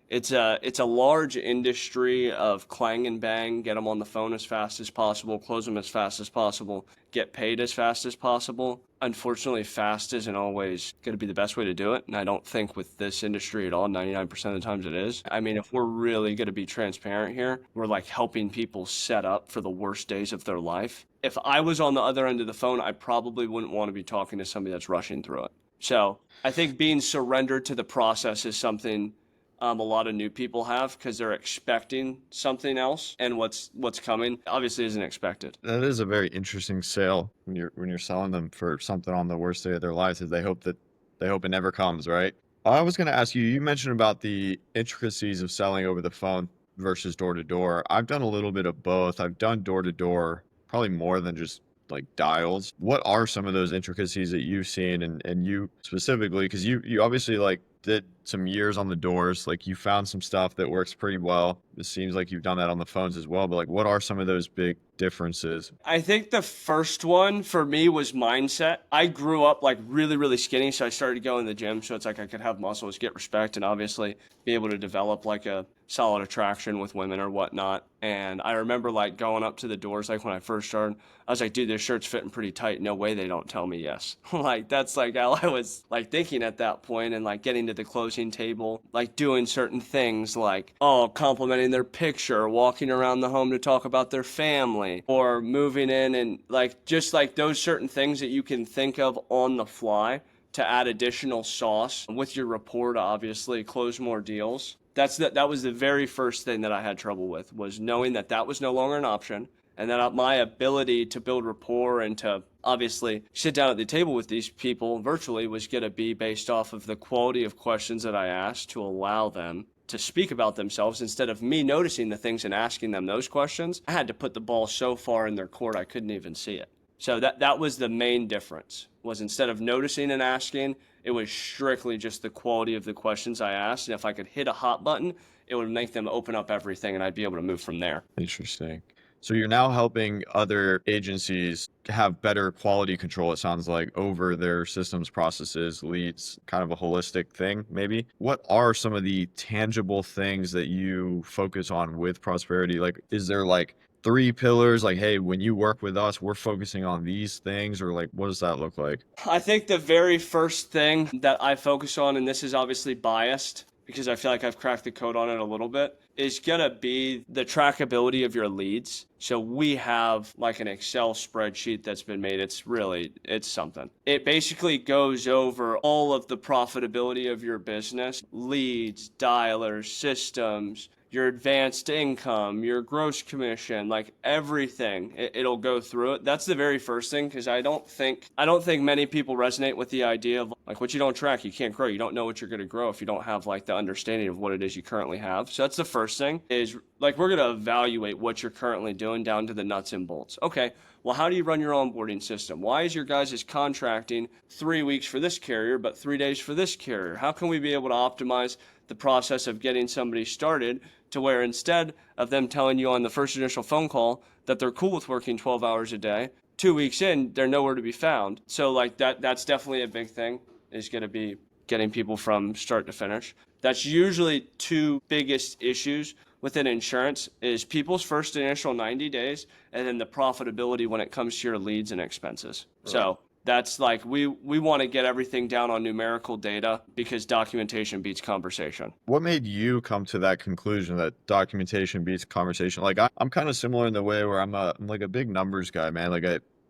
It's a large industry of clang and bang, get them on the phone as fast as possible, close them as fast as possible, get paid as fast as possible. Unfortunately, fast isn't always going to be the best way to do it, and I don't think with this industry at all, 99% of the times it is. I mean, if we're really going to be transparent here, we're like helping people set up for the worst days of their life. If I was on the other end of the phone, I probably wouldn't want to be talking to somebody that's rushing through it. So I think being surrendered to the process is something a lot of new people have, because they're expecting something else, and what's coming obviously isn't expected. That is a very interesting sale when you're selling them for something on the worst day of their lives, is they hope it never comes, right? I was going to ask you, you mentioned about the intricacies of selling over the phone versus door to door. I've done a little bit of both. I've done door to door probably more than just like dials. What are some of those intricacies that you've seen, and you specifically, because you obviously like did some years on the doors, like you found some stuff that works pretty well. It seems like you've done that on the phones as well, but like what are some of those big differences? I think the first one for me was mindset. I grew up like really, really skinny, so I started going to the gym, so it's like I could have muscles, get respect, and obviously be able to develop like a solid attraction with women or whatnot. And I remember like going up to the doors, like when I first started, I was like, dude, this shirt's fitting pretty tight. No way they don't tell me yes. Like that's like how I was like thinking at that point, and like getting to the closing table, like doing certain things like, oh, complimenting their picture, walking around the home to talk about their family, or moving in, and like just like those certain things that you can think of on the fly to add additional sauce with your rapport to obviously close more deals. That was the very first thing that I had trouble with, was knowing that that was no longer an option, and that my ability to build rapport and to obviously sit down at the table with these people virtually was going to be based off of the quality of questions that I asked, to allow them to speak about themselves instead of me noticing the things and asking them those questions. I had to put the ball so far in their court I couldn't even see it. So that was the main difference, was instead of noticing and asking, it was strictly just the quality of the questions I asked. And if I could hit a hot button, it would make them open up everything, and I'd be able to move from there. Interesting. So you're now helping other agencies have better quality control, it sounds like, over their systems, processes, leads, kind of a holistic thing, maybe. What are some of the tangible things that you focus on with Prosperity? Like, is there like 3 pillars? Like, hey, when you work with us, we're focusing on these things, or like, what does that look like? I think the very first thing that I focus on, and this is obviously biased because I feel like I've cracked the code on it a little bit, is gonna be the trackability of your leads. So we have like an Excel spreadsheet that's been made. It's something. It basically goes over all of the profitability of your business, leads, dialers, systems, your advanced income, your gross commission, like everything. It'll go through it. That's the very first thing, because I don't think many people resonate with the idea of like what you don't track, you can't grow. You don't know what you're going to grow if you don't have like the understanding of what it is you currently have. So that's the first thing, is like we're going to evaluate what you're currently doing down to the nuts and bolts. Okay, well, how do you run your onboarding system? Why is your guys' contracting 3 weeks for this carrier but 3 days for this carrier? How can we be able to optimize the process of getting somebody started to where instead of them telling you on the first initial phone call that they're cool with working 12 hours a day, 2 weeks in, they're nowhere to be found. So like that's definitely a big thing, is going to be getting people from start to finish. That's usually 2 biggest issues within insurance, is people's first initial 90 days and then the profitability when it comes to your leads and expenses. Right. So that's like, we want to get everything down on numerical data because documentation beats conversation. What made you come to that conclusion that documentation beats conversation? Like I'm kind of similar in the way where I'm like a big numbers guy, man. Like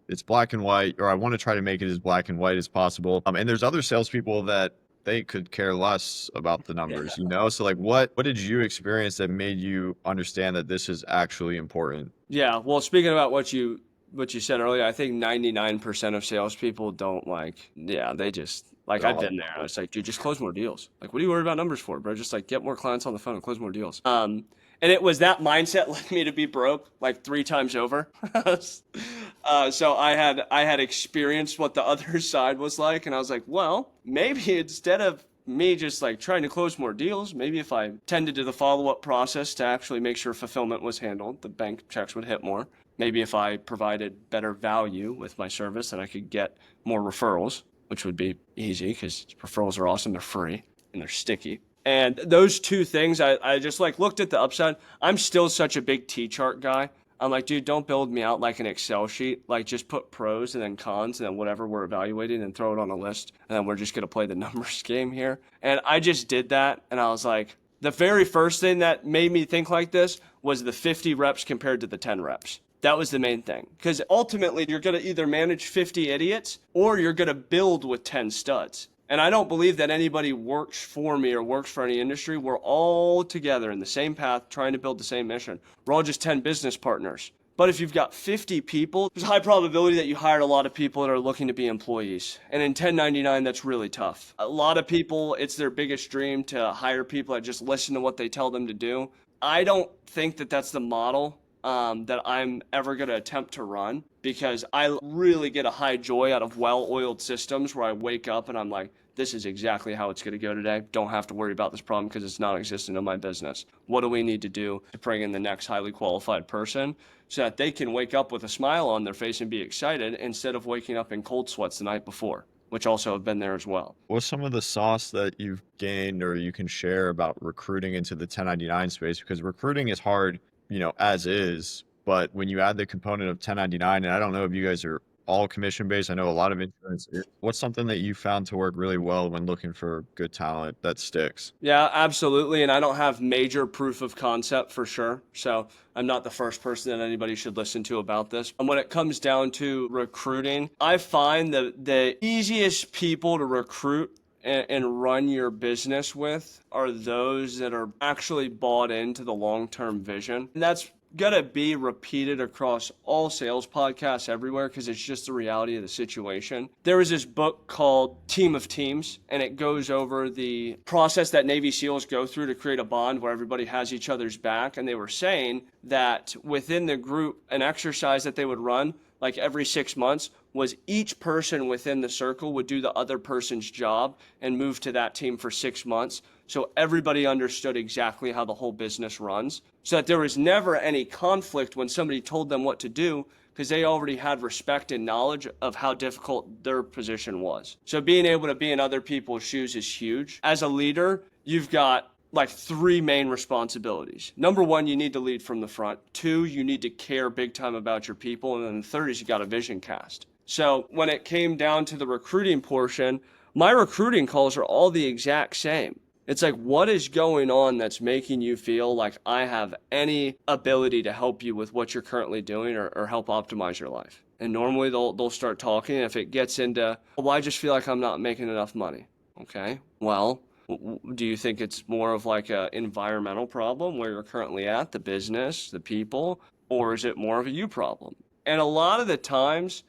it's black and white, or I want to try to make it as black and white as possible. And there's other salespeople that they could care less about the numbers, you know? So like what did you experience that made you understand that this is actually important? Yeah, well, speaking about what you said earlier, I think 99% of salespeople don't they just, like, I've been there. I was like, dude, just close more deals. Like, what are you worried about numbers for, bro? Just like get more clients on the phone and close more deals. And it was that mindset led me to be broke like 3 times over. So I had experienced what the other side was like, and I was like, well, maybe instead of me just like trying to close more deals, maybe if I tended to the follow-up process to actually make sure fulfillment was handled, the bank checks would hit more. Maybe if I provided better value with my service, then I could get more referrals, which would be easy because referrals are awesome. They're free and they're sticky. And those 2 things, I just like looked at the upside. I'm still such a big T-chart guy. I'm like, dude, don't build me out like an Excel sheet. Like, just put pros and then cons and then whatever we're evaluating and throw it on a list. And then we're just going to play the numbers game here. And I just did that. And I was like, the very first thing that made me think like this was the 50 reps compared to the 10 reps. That was the main thing. Because ultimately, you're going to either manage 50 idiots or you're going to build with 10 studs. And I don't believe that anybody works for me or works for any industry. We're all together in the same path, trying to build the same mission. We're all just 10 business partners. But if you've got 50 people, there's a high probability that you hired a lot of people that are looking to be employees. And in 1099, that's really tough. A lot of people, it's their biggest dream to hire people that just listen to what they tell them to do. I don't think that that's the model that I'm ever going to attempt to run, because I really get a high joy out of well-oiled systems where I wake up and I'm like, this is exactly how it's going to go today. Don't have to worry about this problem because it's non-existent in my business. What do we need to do to bring in the next highly qualified person so that they can wake up with a smile on their face and be excited instead of waking up in cold sweats the night before, which also have been there as well. What's some of the sauce that you've gained or you can share about recruiting into the 1099 space? Because recruiting is hard, as is, but when you add the component of 1099, and I don't know if you guys are all commission based, I know a lot of insurance is. What's something that you found to work really well when looking for good talent that sticks? Yeah, absolutely. And I don't have major proof of concept for sure. So I'm not the first person that anybody should listen to about this. And when it comes down to recruiting, I find that the easiest people to recruit and run your business with are those that are actually bought into the long-term vision. And that's gonna be repeated across all sales podcasts everywhere because it's just the reality of the situation. There was this book called Team of Teams, and it goes over the process that Navy SEALs go through to create a bond where everybody has each other's back. And they were saying that within the group, an exercise that they would run, like every 6 months, was each person within the circle would do the other person's job and move to that team for 6 months. So everybody understood exactly how the whole business runs, so that there was never any conflict when somebody told them what to do, because they already had respect and knowledge of how difficult their position was. So being able to be in other people's shoes is huge. As a leader, you've got like 3 main responsibilities. Number 1, you need to lead from the front. 2, you need to care big time about your people. And then the third is you got a vision cast. So when it came down to the recruiting portion, my recruiting calls are all the exact same. It's like, what is going on that's making you feel like I have any ability to help you with what you're currently doing, or help optimize your life? And normally they'll start talking. If it gets into, well, I just feel like I'm not making enough money. Okay, well, do you think it's more of like an environmental problem where you're currently at, the business, the people, or is it more of a you problem? And a lot of the times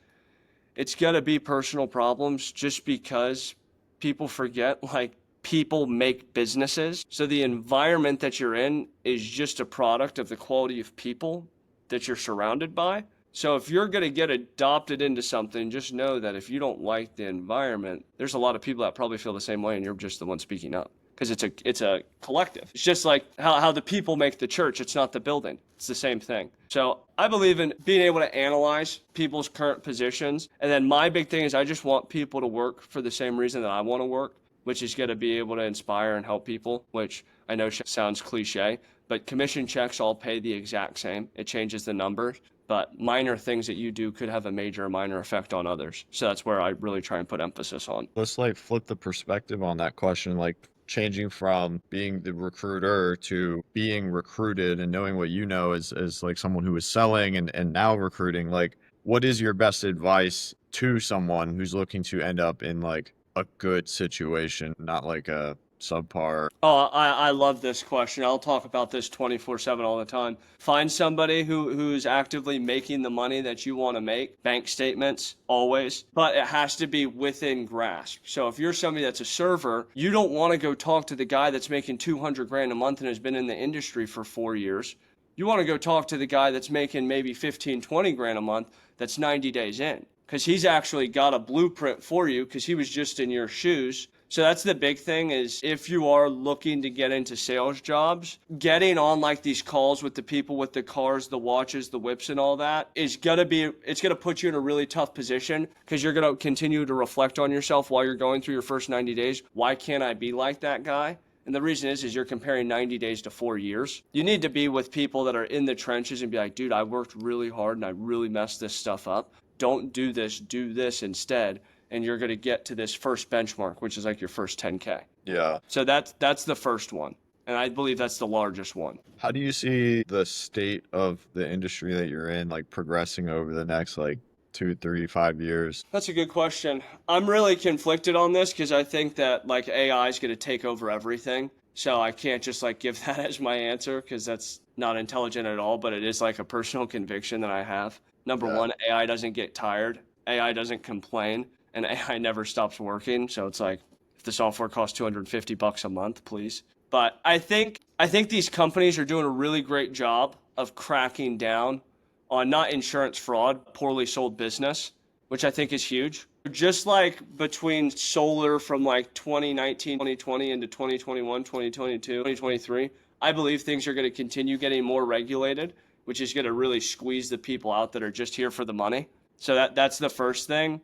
it's going to be personal problems, just because people forget, like, people make businesses. So the environment that you're in is just a product of the quality of people that you're surrounded by. So if you're going to get adopted into something, just know that if you don't like the environment, there's a lot of people that probably feel the same way, and you're just the one speaking up, because it's a collective. It's just like how the people make the church. It's not the building. It's the same thing. So I believe in being able to analyze people's current positions. And then my big thing is I just want people to work for the same reason that I want to work, which is going to be able to inspire and help people, which I know sounds cliche, but commission checks all pay the exact same. It changes the numbers, but minor things that you do could have a major or minor effect on others. So that's where I really try and put emphasis on. Let's like flip the perspective on that question, like changing from being the recruiter to being recruited, and knowing what you know as like someone who is selling and now recruiting. Like, what is your best advice to someone who's looking to end up in like a good situation, not like a subpar? Oh, I love this question. I'll talk about this 24/7 all the time. Find somebody who's actively making the money that you want to make. Bank statements, always. But it has to be within grasp. So if you're somebody that's a server, you don't want to go talk to the guy that's making 200 grand a month and has been in the industry for 4 years. You want to go talk to the guy that's making maybe 15, 20 grand a month that's 90 days in, because he's actually got a blueprint for you, because he was just in your shoes. So that's the big thing, is if you are looking to get into sales jobs, getting on like these calls with the people with the cars, the watches, the whips and all that it's going to put you in a really tough position, because you're going to continue to reflect on yourself while you're going through your first 90 days. Why can't I be like that guy? And the reason is you're comparing 90 days to 4 years. You need to be with people that are in the trenches and be like, dude, I worked really hard and I really messed this stuff up. Don't do this instead. And you're going to get to this first benchmark, which is like your first 10K. Yeah. So that's the first one. And I believe that's the largest one. How do you see the state of the industry that you're in, like, progressing over the next like 2, 3, 5 years? That's a good question. I'm really conflicted on this, because I think that like AI is going to take over everything. So I can't just like give that as my answer, because that's not intelligent at all, but it is like a personal conviction that I have. Number one, AI doesn't get tired. AI doesn't complain. And AI never stops working. So it's like, if the software costs $250 a month, please. But I think these companies are doing a really great job of cracking down on not insurance fraud, poorly sold business, which I think is huge. Just like between solar from like 2019, 2020 into 2021, 2022, 2023, I believe things are going to continue getting more regulated, which is going to really squeeze the people out that are just here for the money. So that's the first thing.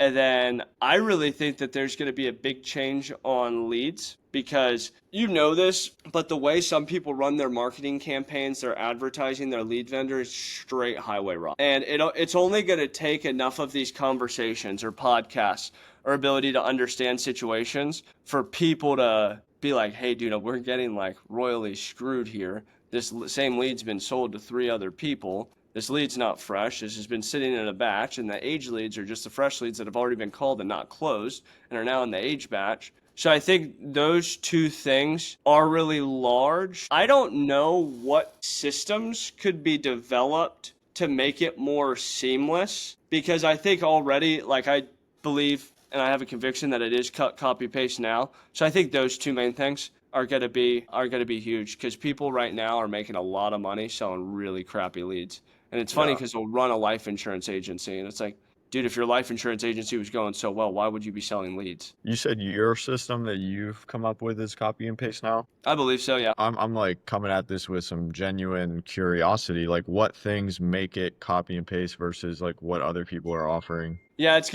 And then I really think that there's going to be a big change on leads, because you know this, but the way some people run their marketing campaigns, their advertising, their lead vendor is straight highway rock. And it's only going to take enough of these conversations or podcasts or ability to understand situations for people to be like, hey, dude, we're getting like royally screwed here. This same lead's been sold to 3 other people. This lead's not fresh. This has been sitting in a batch, and the age leads are just the fresh leads that have already been called and not closed and are now in the age batch. So I think those 2 things are really large. I don't know what systems could be developed to make it more seamless, because I think already, like, I believe and I have a conviction that it is cut, copy, paste now. So I think those 2 main things are going to be huge, because people right now are making a lot of money selling really crappy leads. And it's funny Yeah. because they'll run a life insurance agency, and it's like, dude, if your life insurance agency was going so well, why would you be selling leads? You said your system that you've come up with is copy and paste now? I believe so, yeah. I'm like coming at this with some genuine curiosity. Like, what things make it copy and paste versus like what other people are offering? Yeah, it's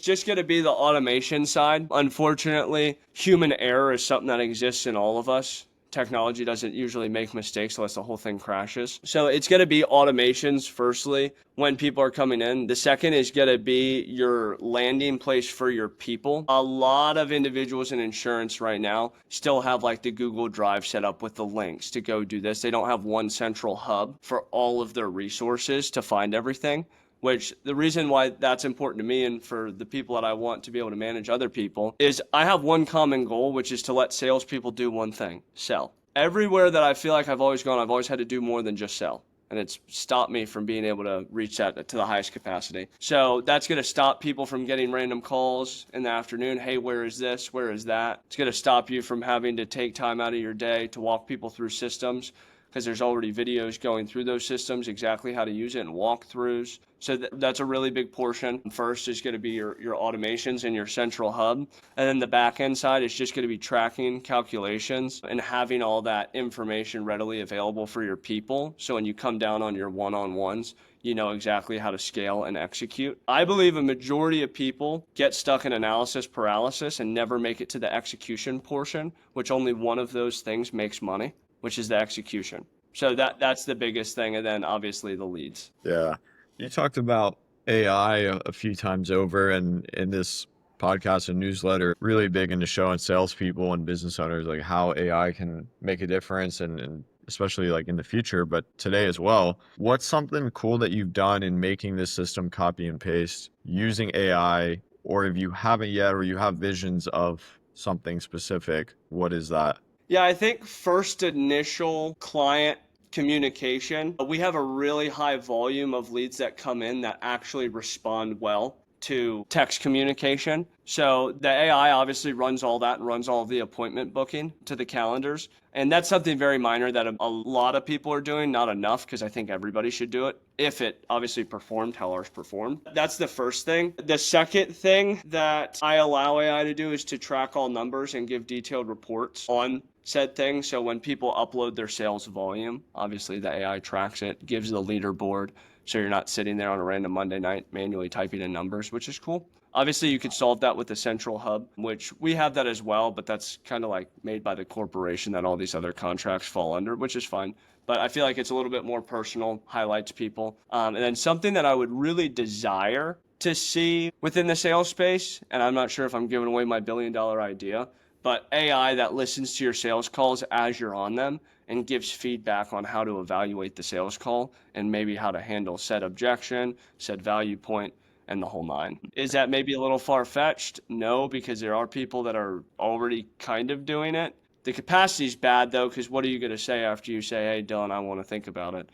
just gonna be the automation side. Unfortunately, human error is something that exists in all of us. Technology doesn't usually make mistakes unless the whole thing crashes. So it's gonna be automations firstly when people are coming in. The second is gonna be your landing place for your people. A lot of individuals in insurance right now still have like the Google Drive set up with the links to go do this. They don't have one central hub for all of their resources to find everything. Which the reason why that's important to me and for the people that I want to be able to manage other people is I have one common goal, which is to let salespeople do one thing: sell. Everywhere that I feel like I've always gone, I've always had to do more than just sell. And it's stopped me from being able to reach that to the highest capacity. So that's going to stop people from getting random calls in the afternoon. Hey, where is this? Where is that? It's going to stop you from having to take time out of your day to walk people through systems, because there's already videos going through those systems, exactly how to use it, and walkthroughs. So that's a really big portion. First is going to be your automations and your central hub. And then the back end side is just going to be tracking calculations and having all that information readily available for your people. So when you come down on your one-on-ones, you know exactly how to scale and execute. I believe a majority of people get stuck in analysis paralysis and never make it to the execution portion, which only one of those things makes money, which is the execution. So that's the biggest thing. And then obviously the leads. Yeah. You talked about AI a few times over, and in this podcast and newsletter, really big into showing salespeople and business owners like how AI can make a difference, and especially like in the future, but today as well. What's something cool that you've done in making this system copy and paste using AI, or if you haven't yet, or you have visions of something specific, what is that? Yeah, I think first initial client communication, we have a really high volume of leads that come in that actually respond well to text communication. So the AI obviously runs all that and runs all of the appointment booking to the calendars. And that's something very minor that a lot of people are doing, not enough, because I think everybody should do it if it obviously performed how ours performed. That's the first thing. The second thing that I allow AI to do is to track all numbers and give detailed reports on said thing. So when people upload their sales volume, obviously the AI tracks it, gives the leaderboard. So you're not sitting there on a random Monday night manually typing in numbers, which is cool. Obviously, you could solve that with the central hub, which we have that as well, but that's kind of like made by the corporation that all these other contracts fall under, which is fine. But I feel like it's a little bit more personal, highlights people. And then something that I would really desire to see within the sales space, and I'm not sure if I'm giving away my $1 billion idea, but AI that listens to your sales calls as you're on them and gives feedback on how to evaluate the sales call and maybe how to handle said objection, said value point, and the whole nine. Is that maybe a little far-fetched? No, because there are people that are already kind of doing it. The capacity's bad though, because what are you going to say after you say, hey, Dylan, I want to think about it?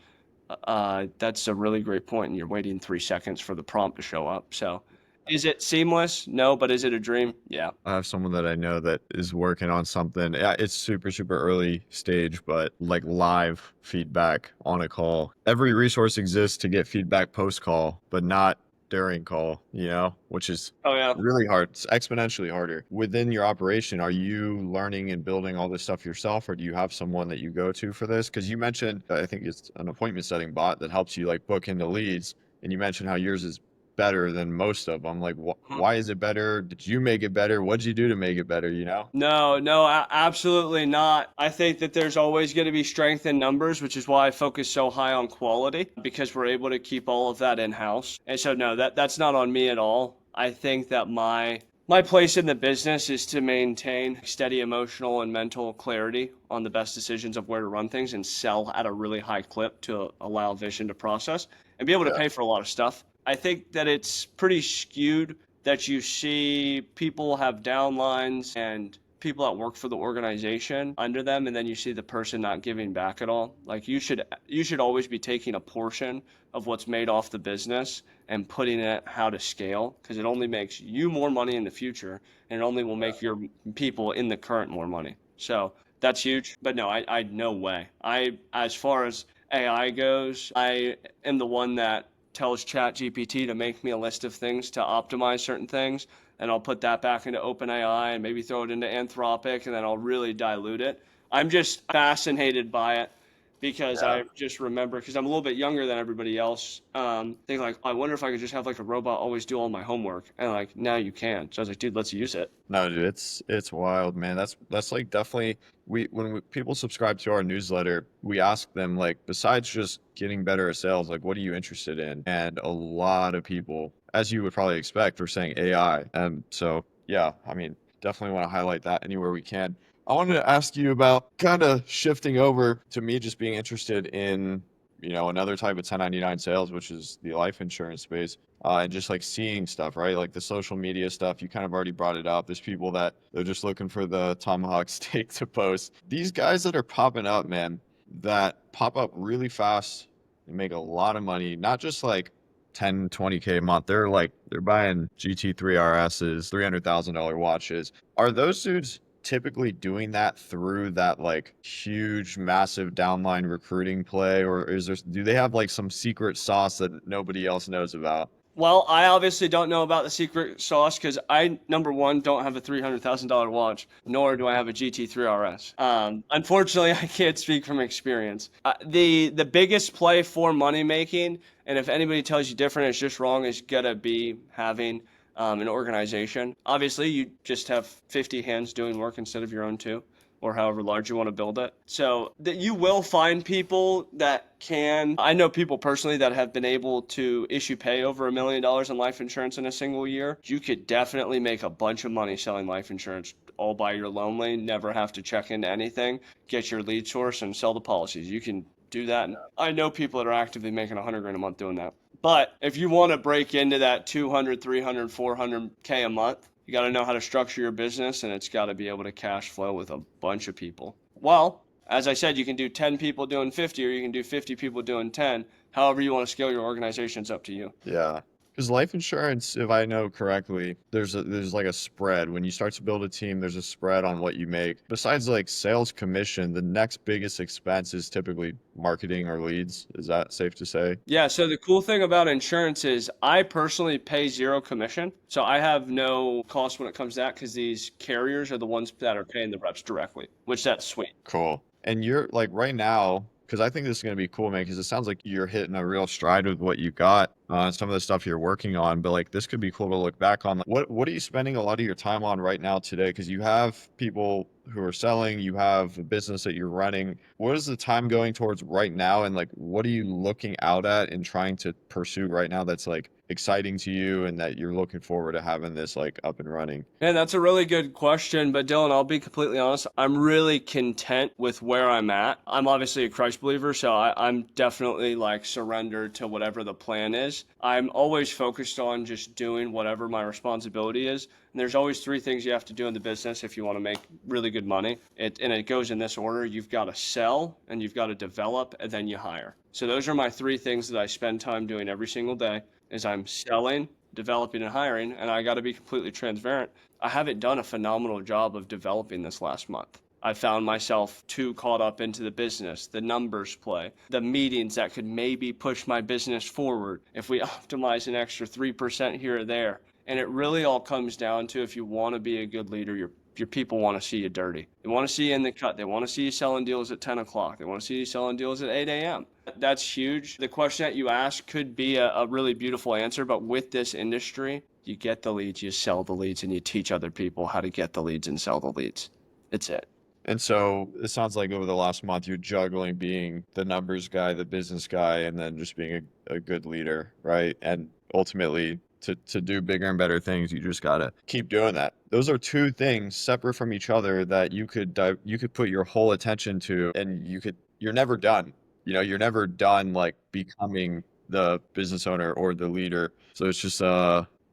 That's a really great point, and you're waiting 3 seconds for the prompt to show up. So is it seamless? No, but is it a dream? Yeah. I have someone that I know that is working on something. Yeah, it's super early stage, but like live feedback on a call. Every resource exists to get feedback post call, but not during call, which is Oh, yeah. really hard. It's exponentially harder. Within your operation, are you learning and building all this stuff yourself, or do you have someone that you go to for this? Because you mentioned, I think it's an appointment setting bot that helps you like book into leads. And you mentioned how yours is better than most of them. Like, why is it better? Did you make it better? What'd you do to make it better? No, absolutely not. I think that there's always going to be strength in numbers, which is why I focus so high on quality, because we're able to keep all of that in-house. And so, no, that's not on me at all. I think that my place in the business is to maintain steady emotional and mental clarity on the best decisions of where to run things and sell at a really high clip to allow vision to process and be able to pay for a lot of stuff. I think that it's pretty skewed that you see people have downlines and people that work for the organization under them, and then you see the person not giving back at all. Like you should always be taking a portion of what's made off the business and putting it how to scale, because it only makes you more money in the future, and it only will make your people in the current more money. So that's huge. But no, I no way. As far as AI goes, I am the one that tells ChatGPT to make me a list of things to optimize certain things, and I'll put that back into OpenAI and maybe throw it into Anthropic, and then I'll really dilute it. I'm just fascinated by it because Yeah. I just remember, because I'm a little bit younger than everybody else, think like, I wonder if I could just have like a robot always do all my homework, and like now you can. So I was like, dude, let's use it. No, dude, it's wild, man. That's like definitely people subscribe to our newsletter, we ask them like, besides just getting better at sales, like what are you interested in? And a lot of people, as you would probably expect, are saying AI. And so yeah, I mean, definitely want to highlight that anywhere we can. I wanted to ask you about kind of shifting over to me just being interested in, another type of 1099 sales, which is the life insurance space. And just like seeing stuff, right? Like the social media stuff, you kind of already brought it up. There's people that they're just looking for the tomahawk steak to post. These guys that are popping up, man, that pop up really fast and make a lot of money, not just like 10, 20K a month. They're buying GT3 RSs, $300,000 watches. Are those dudes typically doing that through that like huge massive downline recruiting play, or do they have like some secret sauce that nobody else knows about? Well, I obviously don't know about the secret sauce because I, number one, don't have a $300,000 watch, nor do I have a GT3 RS. Unfortunately, I can't speak from experience. The biggest play for money making, and if anybody tells you different, it's just wrong, is gonna be having an organization. Obviously, you just have 50 hands doing work instead of your own two, or however large you want to build it. So that you will find people that can. I know people personally that have been able to issue pay over $1 million in life insurance in a single year. You could definitely make a bunch of money selling life insurance all by your lonely, never have to check into anything, get your lead source and sell the policies. You can do that. And I know people that are actively making 100 grand a month doing that. But if you want to break into that 200, 300, 400K a month, you got to know how to structure your business, and it's got to be able to cash flow with a bunch of people. Well, as I said, you can do 10 people doing 50, or you can do 50 people doing 10. However you want to scale your organization, it's up to you. Yeah. Because life insurance, if I know correctly, there's like a spread. When you start to build a team, there's a spread on what you make. Besides like sales commission, the next biggest expense is typically marketing or leads. Is that safe to say? Yeah, so the cool thing about insurance is I personally pay zero commission. So I have no cost when it comes to that because these carriers are the ones that are paying the reps directly, which that's sweet. Cool. And you're like right now, because I think this is going to be cool, man, because it sounds like you're hitting a real stride with what you got, some of the stuff you're working on. But like this could be cool to look back on. Like, what are you spending a lot of your time on right now today? Because you have people who are selling, you have a business that you're running. What is the time going towards right now? And like, what are you looking out at and trying to pursue right now that's like exciting to you and that you're looking forward to having this like up and running? And that's a really good question. But Dylan, I'll be completely honest. I'm really content with where I'm at. I'm obviously a Christ believer, so I'm definitely like surrendered to whatever the plan is. I'm always focused on just doing whatever my responsibility is. And there's always three things you have to do in the business if you want to make really good money. And it goes in this order. You've got to sell, and you've got to develop, and then you hire. So those are my three things that I spend time doing every single day is I'm selling, developing, and hiring. And I got to be completely transparent. I haven't done a phenomenal job of developing this last month. I found myself too caught up into the business, the numbers play, the meetings that could maybe push my business forward if we optimize an extra 3% here or there. And it really all comes down to if you want to be a good leader, your people want to see you dirty. They want to see you in the cut. They want to see you selling deals at 10 o'clock. They want to see you selling deals at 8 a.m. That's huge. The question that you ask could be a really beautiful answer, but with this industry, you get the leads, you sell the leads, and you teach other people how to get the leads and sell the leads. It's it. And so it sounds like over the last month, you're juggling being the numbers guy, the business guy, and then just being a good leader, right? And ultimately, to do bigger and better things, you just got to keep doing that. Those are two things separate from each other that you could put your whole attention to, and you're never done. You're never done like becoming the business owner or the leader. So it's just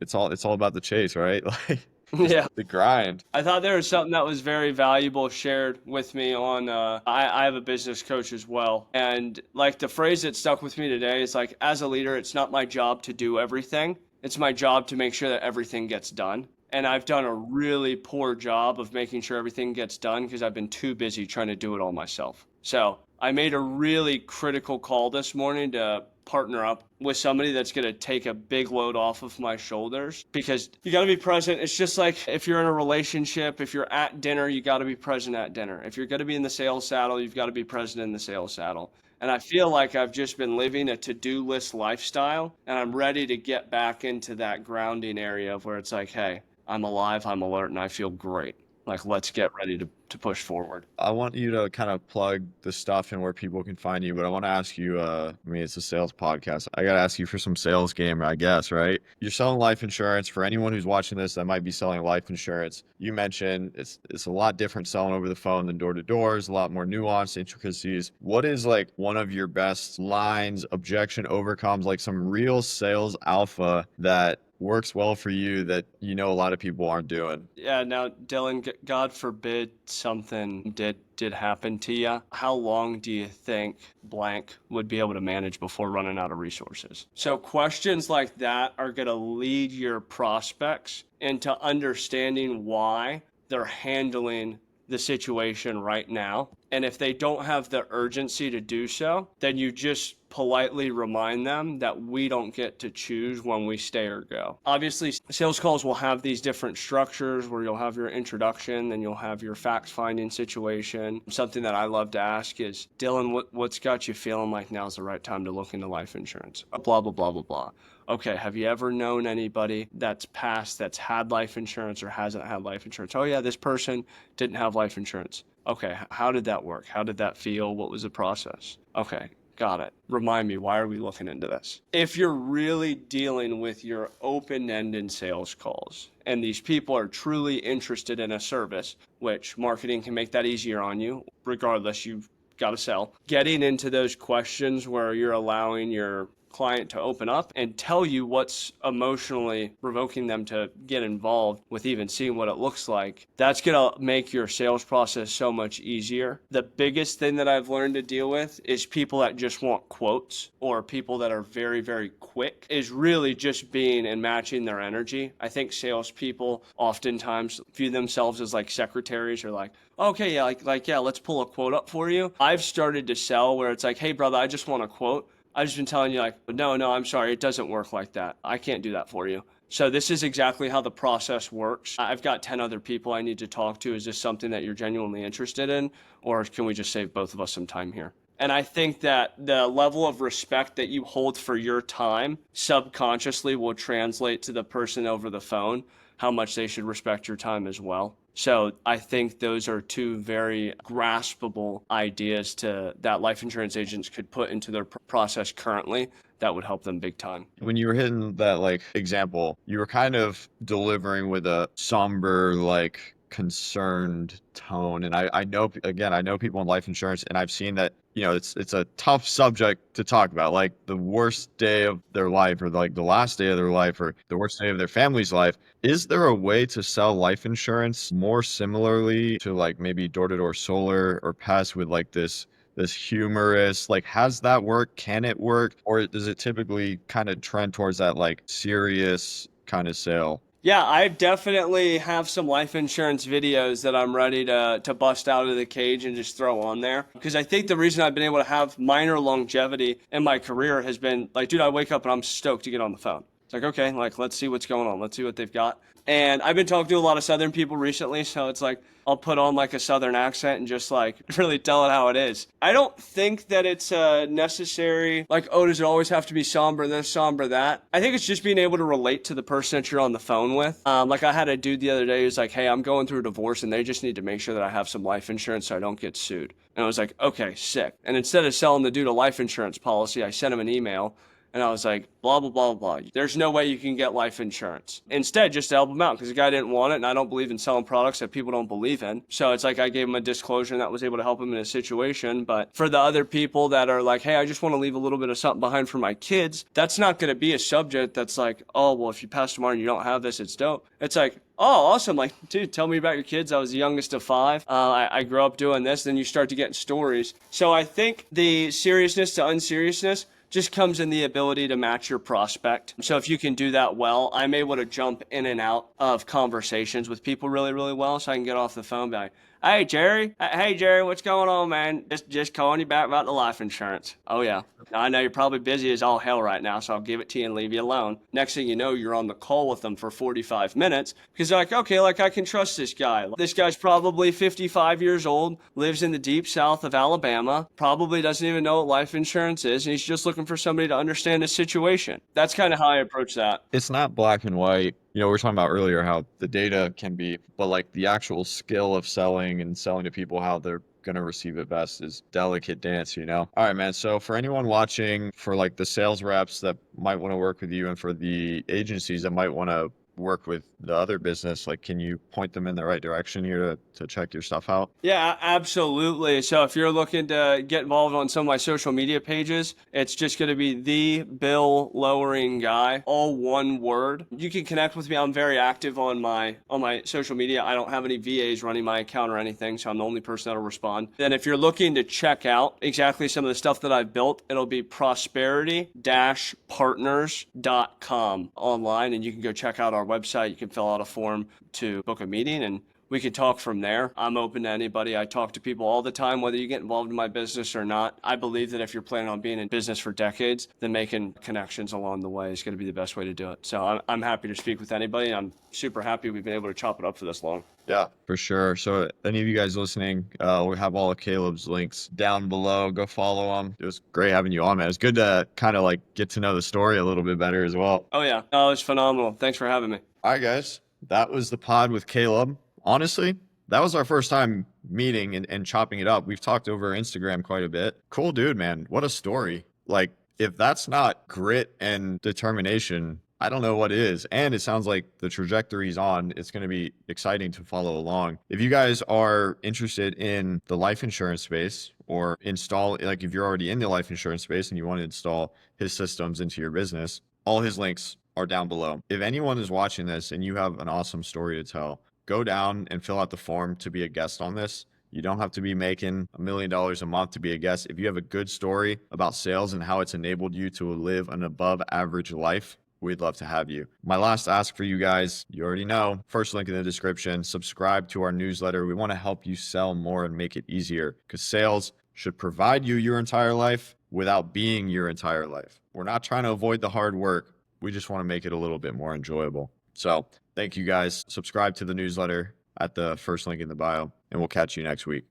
it's all about the chase, right? Like just Yeah. the grind. I thought there was something that was very valuable shared with me on, I have a business coach as well. And like the phrase that stuck with me today is like, as a leader, it's not my job to do everything. It's my job to make sure that everything gets done. And I've done a really poor job of making sure everything gets done because I've been too busy trying to do it all myself. So I made a really critical call this morning to partner up with somebody that's going to take a big load off of my shoulders, because you got to be present. It's just like if you're in a relationship, if you're at dinner, you got to be present at dinner. If you're going to be in the sales saddle, you've got to be present in the sales saddle. And I feel like I've just been living a to-do list lifestyle, and I'm ready to get back into that grounding area of where it's like, hey, I'm alive, I'm alert, and I feel great. Like, let's get ready to push forward. I want you to kind of plug the stuff and where people can find you, but I want to ask you, I mean, it's a sales podcast. I got to ask you for some sales game, I guess, right? You're selling life insurance. For anyone who's watching this that might be selling life insurance, you mentioned it's a lot different selling over the phone than door to door. There's a lot more nuance, intricacies. What is like one of your best lines, objection overcomes, like some real sales alpha that works well for you that you know a lot of people aren't doing? Yeah, now, Dylan, God forbid something did happen to you. How long do you think blank would be able to manage before running out of resources? So questions like that are going to lead your prospects into understanding why they're handling the situation right now. And if they don't have the urgency to do so, then you just politely remind them that we don't get to choose when we stay or go. Obviously, sales calls will have these different structures where you'll have your introduction, then you'll have your fact-finding situation. Something that I love to ask is, Dylan, what's got you feeling like now's the right time to look into life insurance? Blah, blah, blah, blah, blah. Okay, have you ever known anybody that's passed that's had life insurance or hasn't had life insurance? Oh yeah, this person didn't have life insurance. Okay, how did that work? How did that feel? What was the process? Okay, got it. Remind me, why are we looking into this? If you're really dealing with your open-ended sales calls and these people are truly interested in a service, which marketing can make that easier on you, regardless, you've got to sell. Getting into those questions where you're allowing your client to open up and tell you what's emotionally provoking them to get involved with even seeing what it looks like, that's going to make your sales process so much easier. The biggest thing that I've learned to deal with is people that just want quotes or people that are very, very quick, is really just being and matching their energy. I think salespeople oftentimes view themselves as like secretaries, or like, okay, yeah, yeah, let's pull a quote up for you. I've started to sell where it's like, hey brother, I just want a quote. I've just been telling you like, no, I'm sorry, it doesn't work like that. I can't do that for you. So this is exactly how the process works. I've got 10 other people I need to talk to. Is this something that you're genuinely interested in? Or can we just save both of us some time here? And I think that the level of respect that you hold for your time subconsciously will translate to the person over the phone, how much they should respect your time as well. So I think those are two very graspable ideas that life insurance agents could put into their process currently that would help them big time. When you were hitting that like example, you were kind of delivering with a somber, like concerned tone. And I know, again, I know people in life insurance, and I've seen that, you know, it's a tough subject to talk about, like the worst day of their life, or like the last day of their life, or the worst day of their family's life. Is there a way to sell life insurance more similarly to like maybe door-to-door solar or pest, with like this humorous, like, has that work? Can it work? Or does it typically kind of trend towards that like serious kind of sale? Yeah, I definitely have some life insurance videos that I'm ready to bust out of the cage and just throw on there. Because I think the reason I've been able to have minor longevity in my career has been like, dude, I wake up and I'm stoked to get on the phone. It's like, okay, like, let's see what's going on. Let's see what they've got. And I've been talking to a lot of Southern people recently, so it's like, I'll put on like a Southern accent and just like really tell it how it is. I don't think that it's necessary, like, oh, does it always have to be somber this, somber that? I think it's just being able to relate to the person that you're on the phone with. Like I had a dude the other day who's like, hey, I'm going through a divorce and they just need to make sure that I have some life insurance so I don't get sued. And I was like, okay, sick. And instead of selling the dude a life insurance policy, I sent him an email. And I was like, blah, blah, blah, blah. There's no way you can get life insurance. Instead, just to help him out, because the guy didn't want it, and I don't believe in selling products that people don't believe in. So it's like I gave him a disclosure, and that was able to help him in a situation. But for the other people that are like, hey, I just want to leave a little bit of something behind for my kids, that's not going to be a subject that's like, oh, well, if you pass tomorrow and you don't have this, it's dope. It's like, oh, awesome. Like, dude, tell me about your kids. I was the youngest of 5. I grew up doing this. Then you start to get stories. So I think the seriousness to unseriousness just comes in the ability to match your prospect. So if you can do that well, I'm able to jump in and out of conversations with people really, really well. So I can get off the phone and be like, Hey, Jerry. Hey, Jerry, what's going on, man? Just calling you back about the life insurance. Oh, yeah. Now, I know you're probably busy as all hell right now, so I'll give it to you and leave you alone. Next thing you know, you're on the call with them for 45 minutes because you're like, okay, like I can trust this guy. This guy's probably 55 years old, lives in the deep south of Alabama, probably doesn't even know what life insurance is, and he's just looking for somebody to understand his situation. That's kind of how I approach that. It's not black and white. You know, we were talking about earlier how the data can be, but like the actual skill of selling and selling to people how they're going to receive it best is delicate dance, you know? All right, man. So for anyone watching, for like the sales reps that might want to work with you and for the agencies that might want to work with the other business, like, can you point them in the right direction here to check your stuff out? Yeah, absolutely. So if you're looking to get involved on some of my social media pages, it's just going to be the Bill Lowering Guy, all one word. You can connect with me. I'm very active on my social media. I don't have any VAs running my account or anything, so I'm the only person that'll respond. Then if you're looking to check out exactly some of the stuff that I've built, it'll be prosperity-partners.com online, and you can go check out our website. You can fill out a form to book a meeting, and we could talk from there. I'm open to anybody. I talk to people all the time, whether you get involved in my business or not. I believe that if you're planning on being in business for decades, then making connections along the way is going to be the best way to do it. So I'm happy to speak with anybody. I'm super happy we've been able to chop it up for this long. Yeah, for sure. So any of you guys listening, we have all of Caleb's links down below. Go follow him. It was great having you on, man. It's good to kind of like get to know the story a little bit better as well. Oh, yeah. Oh, it's phenomenal. Thanks for having me. All right, guys. That was the pod with Caleb. Honestly, that was our first time meeting and chopping it up. We've talked over Instagram quite a bit. Cool dude, man. What a story. Like, if that's not grit and determination, I don't know what is. And it sounds like the trajectory he's on. It's going to be exciting to follow along. If you guys are interested in the life insurance space or like if you're already in the life insurance space and you want to install his systems into your business, all his links are down below. If anyone is watching this and you have an awesome story to tell, go down and fill out the form to be a guest on this. You don't have to be making $1 million a month to be a guest. If you have a good story about sales and how it's enabled you to live an above average life, we'd love to have you. My last ask for you guys, you already know, first link in the description, subscribe to our newsletter. We want to help you sell more and make it easier because sales should provide you your entire life without being your entire life. We're not trying to avoid the hard work. We just want to make it a little bit more enjoyable. So thank you guys. Subscribe to the newsletter at the first link in the bio, and we'll catch you next week.